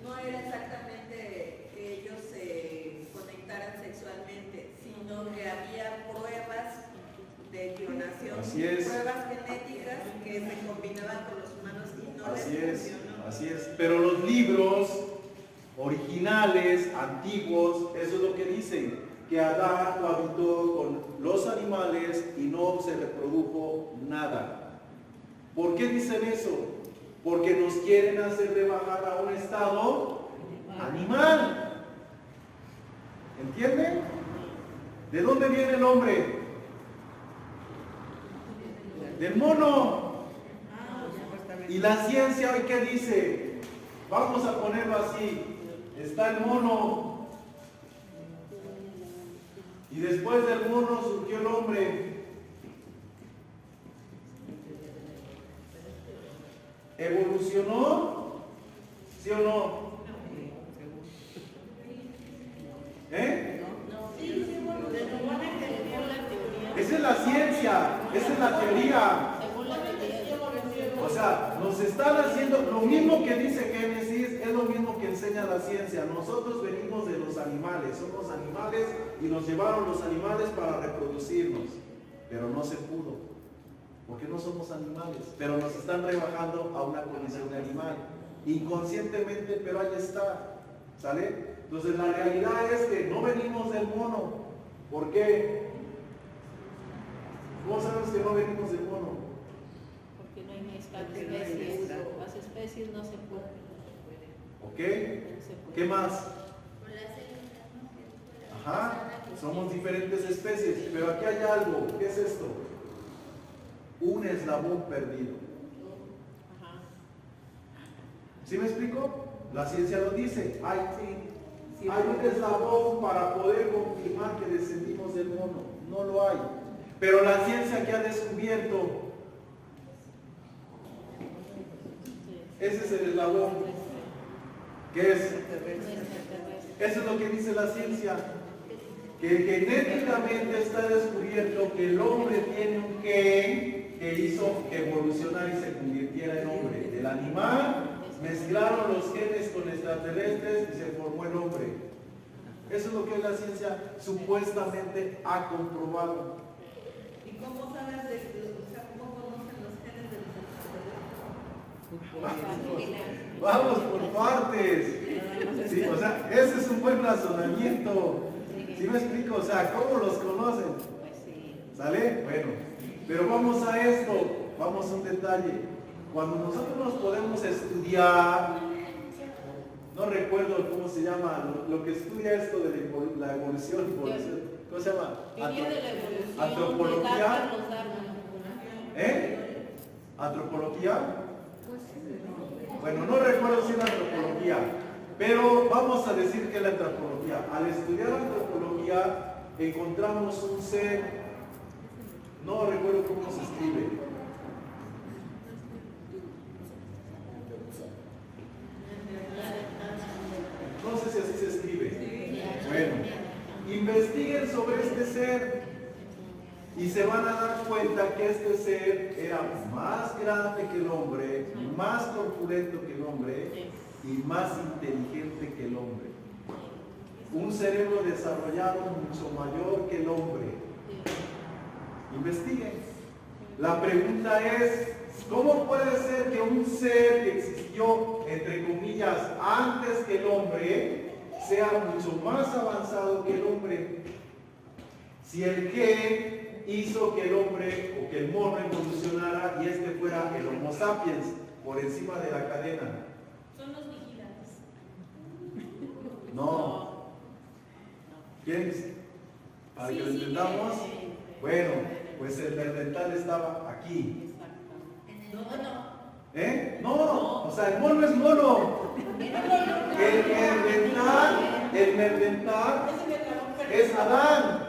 no era exactamente que ellos se conectaran sexualmente, sino que había pruebas de clonación, pruebas genéticas que se combinaban con los humanos y no les funcionó. Así es, pero los libros originales, antiguos, eso es lo que dicen, que Adán cohabitó con los animales y no se reprodujo nada. ¿Por qué dicen eso? Porque nos quieren hacer rebajar a un estado animal. ¿Entienden? ¿De dónde viene el hombre? Del mono. Y la ciencia hoy ¿qué dice? Vamos a ponerlo así. Está el mono. Y después del mono surgió el hombre. ¿Evolucionó? ¿Sí o no? ¿Eh? Esa es la ciencia, esa es la teoría. O sea, sea, nos están haciendo lo mismo que dice Génesis, es lo mismo que enseña la ciencia. Nosotros venimos de los animales, somos animales y nos llevaron los animales para reproducirnos, pero no se pudo, porque no somos animales, pero nos están rebajando a una condición de animal, inconscientemente, pero ahí está, ¿sale? Entonces la realidad es que no venimos del mono. ¿Por qué? ¿Cómo sabemos que no venimos del mono? Porque no hay mezcla de especies, las especies no se pueden. ¿Ok? ¿Qué más? Ajá, somos diferentes especies, pero aquí hay algo. ¿Qué es esto? Un eslabón perdido. Ajá. ¿Sí me explico? La ciencia lo dice. Hay un eslabón para poder confirmar que descendimos del mono. No lo hay. Pero la ciencia que ha descubierto, ese es el eslabón. ¿Qué es? Eso es lo que dice la ciencia. Que genéticamente está descubierto que el hombre tiene un gen que hizo que evolucionara y se convirtiera en hombre. El animal mezclaron los genes con extraterrestres y se formó el hombre. Eso es lo que la ciencia supuestamente ha comprobado. ¿Y cómo sabes cómo conocen los genes de los extraterrestres? Vamos por partes. Sí, o sea, ese es un buen razonamiento. ¿Sí me explico? O sea, ¿cómo los conocen? ¿Sale? Bueno, pero vamos a esto. Vamos a un detalle. Cuando nosotros nos podemos estudiar, no recuerdo cómo se llama, lo que estudia esto de la evolución, ¿cómo se llama? Antropología. ¿Antropología? Bueno, no recuerdo si es la antropología, pero vamos a decir que es la antropología. Al estudiar antropología encontramos un ser, no recuerdo cómo se escribe. No sé si así se escribe. Bueno, investiguen sobre este ser y se van a dar cuenta que este ser era más grande que el hombre, más corpulento que el hombre y más inteligente que el hombre. Un cerebro desarrollado mucho mayor que el hombre. Investiguen. La pregunta es, ¿cómo puede ser que un ser que existió, entre comillas, antes que el hombre, sea mucho más avanzado que el hombre? Si el gen hizo que el hombre o que el mono evolucionara y este fuera el Homo sapiens por encima de la cadena. Son los vigilantes. No. ¿Quién es? Para que lo entendamos. Bueno, pues el Neandertal estaba aquí. No, o sea, el mono es mono. El Neandertal es Adán.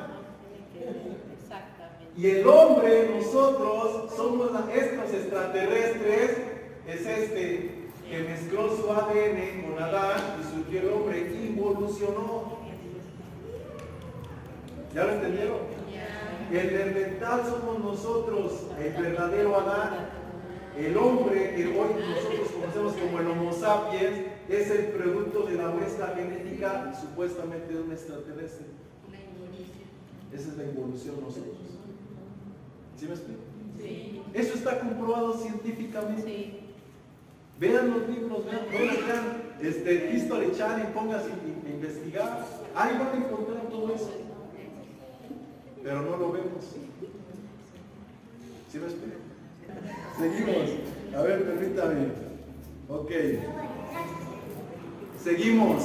Y el hombre, nosotros, somos estos extraterrestres, es este que mezcló su ADN con Adán y surgió el hombre, involucionó. ¿Ya lo entendieron? El Neandertal somos nosotros, el verdadero Adán. El hombre que hoy nosotros conocemos como el Homo sapiens es el producto de la muestra genética supuestamente de un extraterrestre. Esa es la involución nosotros. ¿Sí me explico? Sí. Eso está comprobado científicamente. Sí. Vean los libros, vean History Channel, pónganse a investigar. Ahí van a encontrar todo eso. Pero no lo vemos. ¿Sí me explico? Seguimos. A ver, permítame. Ok. Seguimos.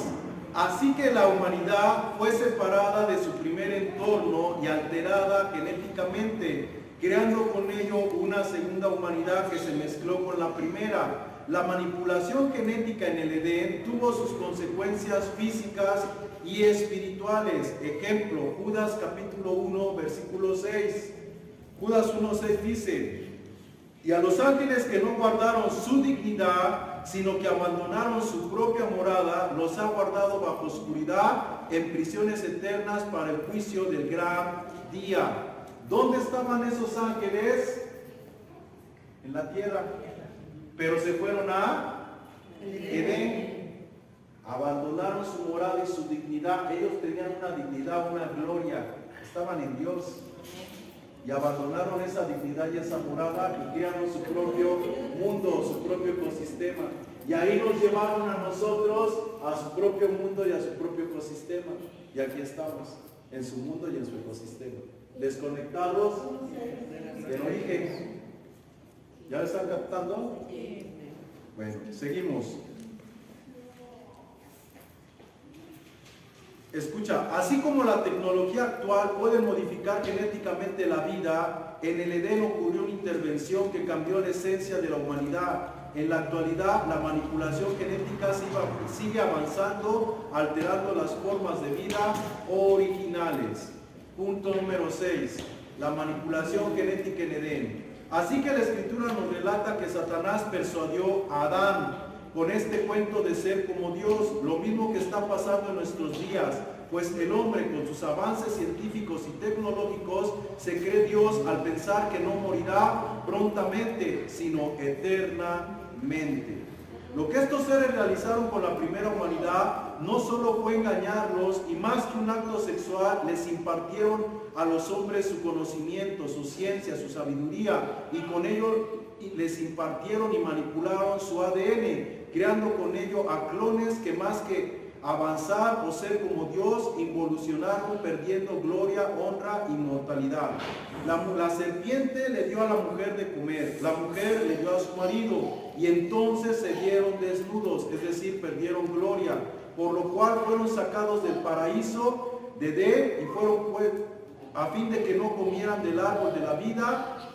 Así que la humanidad fue separada de su primer entorno y alterada genéticamente, creando con ello una segunda humanidad que se mezcló con la primera. La manipulación genética en el Edén tuvo sus consecuencias físicas y espirituales. Ejemplo, Judas capítulo 1, versículo 6. Judas 1:6 dice: y a los ángeles que no guardaron su dignidad, sino que abandonaron su propia morada, los ha guardado bajo oscuridad en prisiones eternas para el juicio del gran día. ¿Dónde estaban esos ángeles? En la tierra. pero se fueron a Edén. Abandonaron su morada y su dignidad. Ellos tenían una dignidad, una gloria. Estaban en Dios. Y abandonaron esa dignidad y esa morada y crearon su propio mundo, su propio ecosistema. Y ahí nos llevaron a nosotros a su propio mundo y a su propio ecosistema. Y aquí estamos, en su mundo y en su ecosistema. Desconectados del origen. ¿Ya lo están captando? Bueno, seguimos. Escucha, así como la tecnología actual puede modificar genéticamente la vida, en el Edén ocurrió una intervención que cambió la esencia de la humanidad. En la actualidad, la manipulación genética sigue avanzando, alterando las formas de vida originales. Punto número 6. La manipulación genética en Edén. Así que la Escritura nos relata que Satanás persuadió a Adán con este cuento de ser como Dios, lo mismo que está pasando en nuestros días, pues el hombre con sus avances científicos y tecnológicos se cree Dios al pensar que no morirá prontamente, sino eternamente. Lo que estos seres realizaron con la primera humanidad no solo fue engañarlos, y más que un acto sexual, les impartieron a los hombres su conocimiento, su ciencia, su sabiduría, y con ello les impartieron y manipularon su ADN, creando con ello a clones que más que avanzar o ser como Dios, involucionaron perdiendo gloria, honra y inmortalidad. La serpiente le dio a la mujer de comer, la mujer le dio a su marido, y entonces se vieron desnudos, es decir, perdieron gloria, por lo cual fueron sacados del paraíso de Edén y fueron a fin de que no comieran del árbol de la vida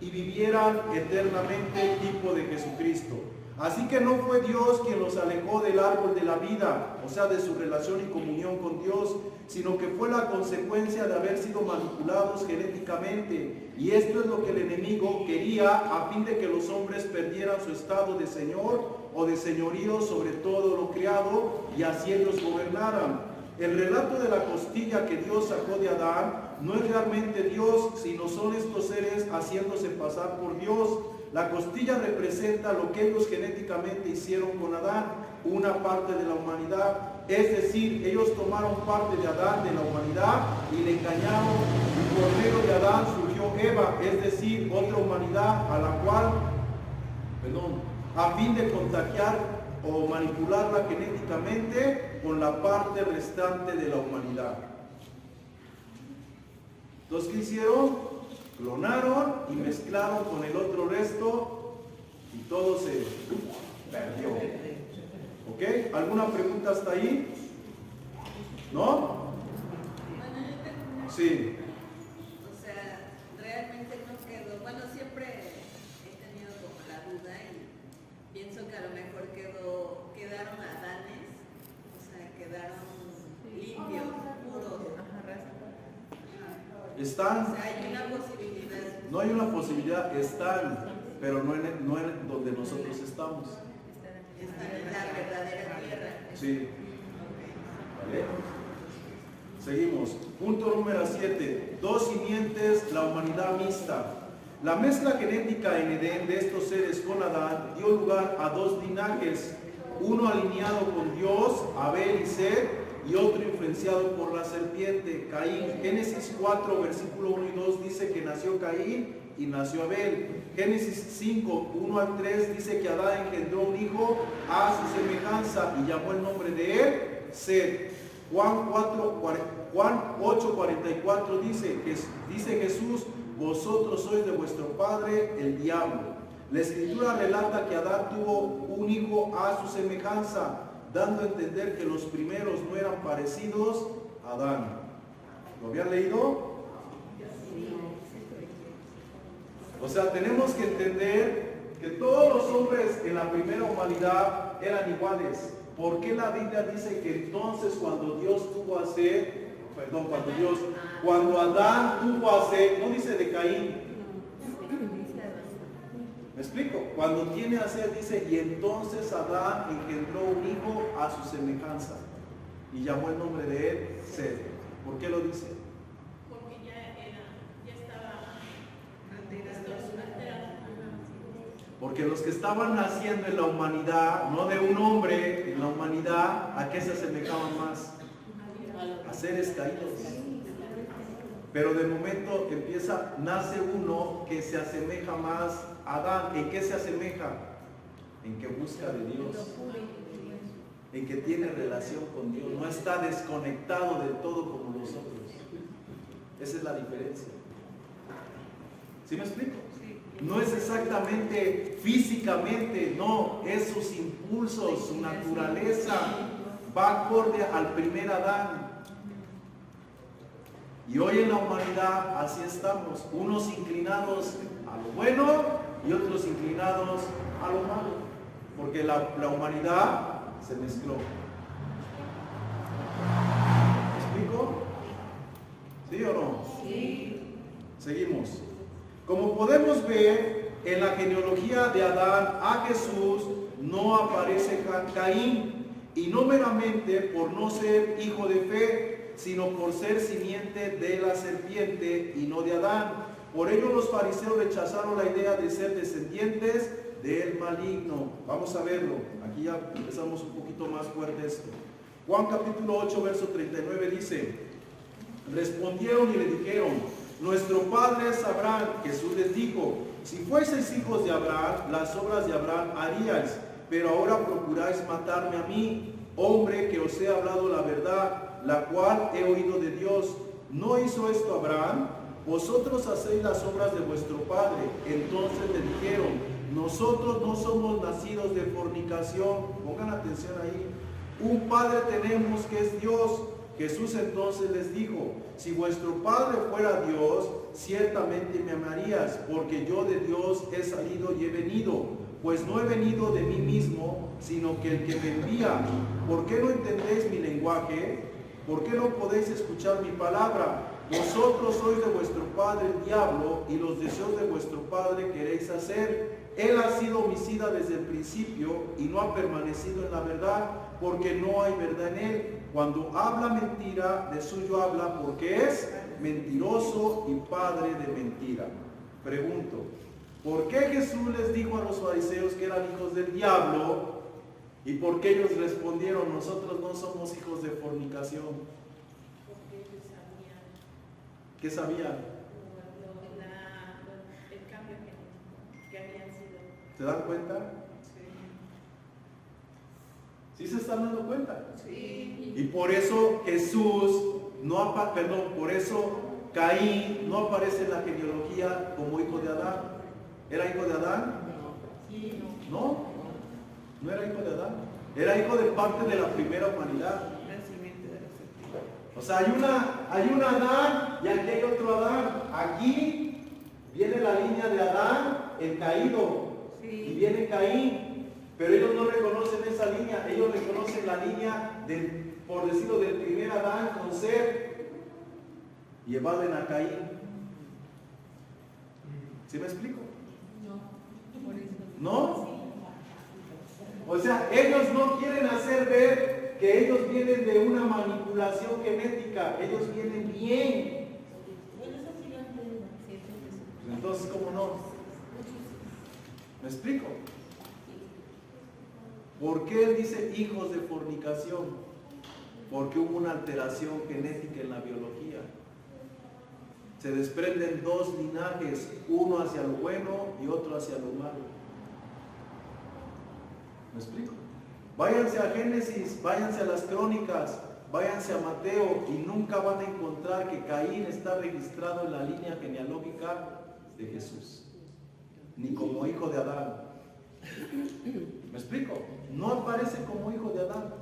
y vivieran eternamente, tipo de Jesucristo. Así que no fue Dios quien los alejó del árbol de la vida, o sea, de su relación y comunión con Dios, sino que fue la consecuencia de haber sido manipulados genéticamente. Y esto es lo que el enemigo quería, a fin de que los hombres perdieran su estado de señor o de señorío sobre todo lo creado, y así ellos gobernaran. El relato de la costilla que Dios sacó de Adán no es realmente Dios, sino son estos seres haciéndose pasar por Dios. La costilla representa lo que ellos genéticamente hicieron con Adán, una parte de la humanidad. Es decir, ellos tomaron parte de Adán, de la humanidad, y le engañaron, y por medio de Adán surgió Eva, es decir, otra humanidad a la cual, a fin de contagiar o manipularla genéticamente con la parte restante de la humanidad. Entonces, ¿qué hicieron? Clonaron y mezclaron con el otro resto y todo se perdió. ¿Ok? ¿Alguna pregunta hasta ahí? ¿No? Sí. O sea, realmente no quedó, bueno, siempre he tenido como la duda y pienso que a lo mejor quedaron adanes, o sea, quedaron limpios, puros. Están. O sea, hay una posibilidad. No hay una posibilidad, están, pero no en donde nosotros estamos. Están en la verdadera tierra. Sí. ¿Vale? Seguimos. Punto número 7. Dos simientes, la humanidad mixta. La mezcla genética en Edén de estos seres con Adán dio lugar a dos linajes, uno alineado con Dios, Abel y Set, y otro influenciado por la serpiente, Caín. Génesis 4, versículo 1 y 2 dice que nació Caín y nació Abel. Génesis 5, 1 al 3 dice que Adán engendró un hijo a su semejanza y llamó el nombre de él Set. Juan 8, 44 dice Jesús: vosotros sois de vuestro padre el diablo. La Escritura relata que Adán tuvo un hijo a su semejanza, dando a entender que los primeros no eran parecidos a Adán. ¿Lo habían leído? O sea, tenemos que entender que todos los hombres en la primera humanidad eran iguales. ¿Por qué la Biblia dice que entonces cuando Adán tuvo a Set, no dice de Caín? ¿Me explico? Cuando tiene a Set dice, y entonces Adán engendró un hijo a su semejanza y llamó el nombre de él Set. ¿Por qué lo dice? Porque ya estaba Porque los que estaban naciendo en la humanidad, no de un hombre, en la humanidad, ¿a qué se asemejaban más? A seres caídos. Pero de momento nace uno que se asemeja más a Adán. ¿En qué se asemeja? En que busca de Dios. En que tiene relación con Dios. No está desconectado del todo como los otros. Esa es la diferencia. ¿Sí me explico? No es exactamente físicamente, no, es sus impulsos, su naturaleza, va acorde al primer Adán. Y hoy en la humanidad así estamos, unos inclinados a lo bueno y otros inclinados a lo malo, porque la humanidad se mezcló. ¿Me explico? ¿Sí o no? Sí. Seguimos. Como podemos ver en la genealogía de Adán a Jesús no aparece Caín, y no meramente por no ser hijo de fe, sino por ser simiente de la serpiente y no de Adán. Por ello los fariseos rechazaron la idea de ser descendientes del maligno. Vamos a verlo. Aquí ya empezamos un poquito más fuerte esto. Juan capítulo 8, verso 39 dice: respondieron y le dijeron: nuestro padre es Abraham. Jesús les dijo: si fueseis hijos de Abraham, las obras de Abraham haríais, pero ahora procuráis matarme a mí, hombre que os he hablado la verdad, la cual he oído de Dios. ¿No hizo esto Abraham? Vosotros hacéis las obras de vuestro padre. Entonces le dijeron: nosotros no somos nacidos de fornicación. Pongan atención ahí. Un padre tenemos que es Dios. Jesús entonces les dijo: si vuestro padre fuera Dios, ciertamente me amarías, porque yo de Dios he salido y he venido, pues no he venido de mí mismo, sino que el que me envía. ¿Por qué no entendéis mi lenguaje? ¿Por qué no podéis escuchar mi palabra? Vosotros sois de vuestro padre el diablo, y los deseos de vuestro padre queréis hacer. Él ha sido homicida desde el principio y no ha permanecido en la verdad, porque no hay verdad en él. Cuando habla mentira, de suyo habla, porque es mentiroso y padre de mentira. Pregunto: ¿por qué Jesús les dijo a los fariseos que eran hijos del diablo? ¿Y por qué ellos respondieron: nosotros no somos hijos de fornicación? Porque ellos sabían ¿Qué sabían? el cambio que habían sido. ¿Se dan cuenta? ¿Sí se están dando cuenta? Sí. Y por eso Jesús, por eso Caín no aparece en la genealogía como hijo de Adán. ¿Era hijo de Adán? No, no era hijo de Adán. Era hijo de parte de la primera humanidad. O sea, hay un Adán y aquí hay otro Adán. Aquí viene la línea de Adán, el caído, y viene Caín. Pero ellos no reconocen esa línea, ellos reconocen la línea del, por decirlo, del primer Adán con Seth, y evaden a Caín. ¿Sí me explico? ¿No? O sea, ellos no quieren hacer ver que ellos vienen de una manipulación genética, ellos vienen bien. Entonces, ¿cómo no? ¿Me explico? ¿Por qué él dice hijos de fornicación? Porque hubo una alteración genética en la biología. Se desprenden dos linajes, uno hacia lo bueno y otro hacia lo malo. ¿Me explico? Váyanse a Génesis, váyanse a las Crónicas, váyanse a Mateo y nunca van a encontrar que Caín está registrado en la línea genealógica de Jesús, ni como hijo de Adán. ¿Me explico? No aparece como hijo de Adán.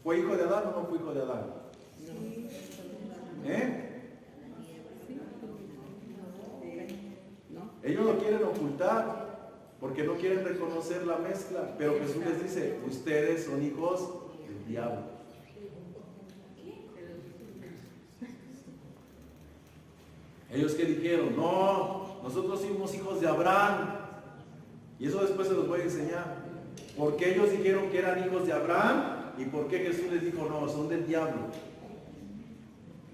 ¿Fue hijo de Adán o no fue hijo de Adán? Ellos lo quieren ocultar porque no quieren reconocer la mezcla, pero Jesús les dice: ustedes son hijos del diablo. Ellos que dijeron: no, nosotros somos hijos de Abraham. Y eso después se los voy a enseñar. ¿Por qué ellos dijeron que eran hijos de Abraham? ¿Y por qué Jesús les dijo: no, son del diablo?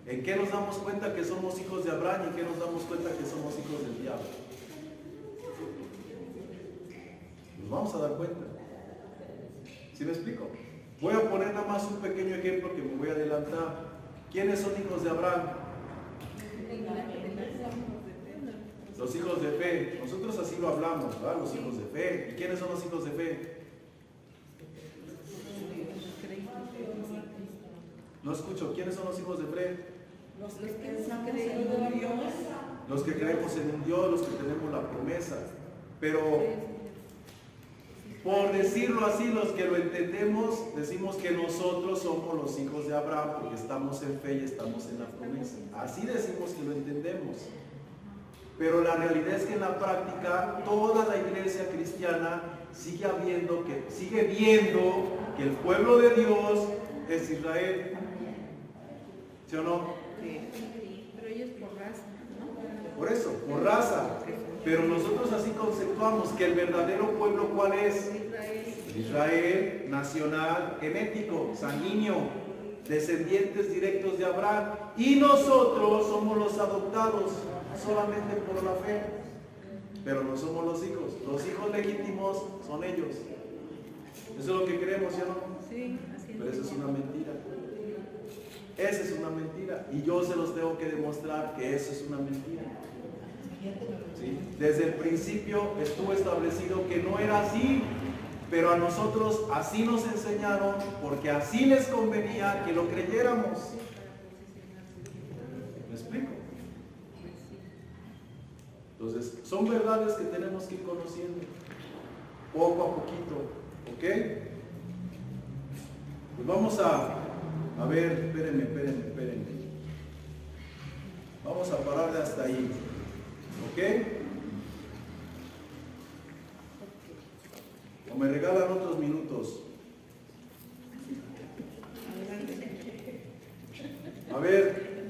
¿En qué nos damos cuenta que somos hijos de Abraham y en qué nos damos cuenta que somos hijos del diablo? Nos vamos a dar cuenta. ¿Sí me explico? Voy a poner nada más un pequeño ejemplo que me voy a adelantar. ¿Quiénes son hijos de Abraham? Los hijos de fe. Nosotros así lo hablamos, ¿verdad? Los hijos de fe. ¿Y quiénes son los hijos de fe? No escucho. ¿Quiénes son los hijos de fe? Los que pensamos en un Dios. Los que creemos en un Dios, los que tenemos la promesa. Pero, por decirlo así, los que lo entendemos, decimos que nosotros somos los hijos de Abraham porque estamos en fe y estamos en la promesa. Así decimos que lo entendemos. Pero la realidad es que en la práctica toda la iglesia cristiana sigue viendo que el pueblo de Dios es Israel. ¿Sí o no? Sí, pero ellos por raza, ¿no? Por eso, por raza. Pero nosotros así conceptuamos que el verdadero pueblo, ¿cuál es? Israel, nacional, genético, sanguíneo, descendientes directos de Abraham. Y nosotros somos los adoptados solamente por la fe. Pero no somos los hijos. Los hijos legítimos son ellos. Eso es lo que creemos, ¿sí o no? Sí, así es. Pero eso es una mentira. Esa es una mentira. Y yo se los tengo que demostrar que eso es una mentira. ¿Sí? Desde el principio estuvo establecido que no era así, pero a nosotros así nos enseñaron porque así les convenía que lo creyéramos. ¿Me explico? Entonces, son verdades que tenemos que ir conociendo poco a poquito, ¿ok? Pues vamos a ver, espérenme. Vamos a pararle hasta ahí, ¿ok? O me regalan otros minutos. A ver,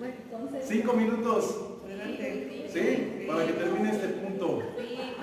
5 minutos. ¿Sí? Para que termine este punto.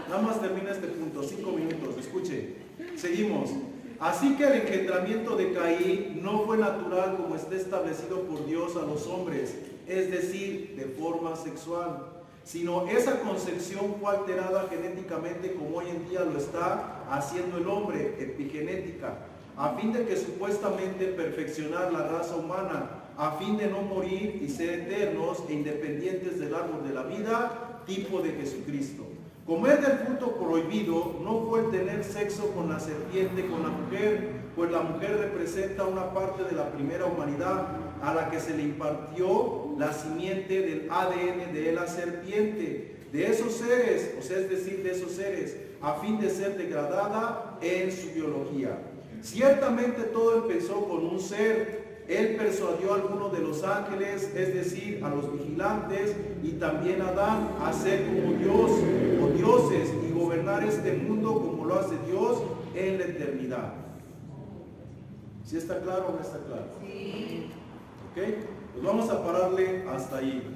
Nada más termina este punto, 5 minutos. Escuche. Seguimos. Así que el engendramiento de Caín no fue natural como está establecido por Dios a los hombres, es decir, de forma sexual, sino esa concepción fue alterada genéticamente como hoy en día lo está haciendo el hombre, epigenética, a fin de que supuestamente perfeccionar la raza humana, a fin de no morir y ser eternos e independientes del árbol de la vida, tipo de Jesucristo. Comer del fruto prohibido no fue el tener sexo con la serpiente, con la mujer, pues la mujer representa una parte de la primera humanidad a la que se le impartió la simiente del ADN de la serpiente, de esos seres, o sea, es decir, de esos seres, a fin de ser degradada en su biología. Ciertamente todo empezó con un ser. Él persuadió a algunos de los ángeles, es decir, a los vigilantes, y también a Adán, a ser como Dios o dioses y gobernar este mundo como lo hace Dios en la eternidad. ¿Sí está claro o no está claro? Sí. ¿Ok? Pues vamos a pararle hasta ahí.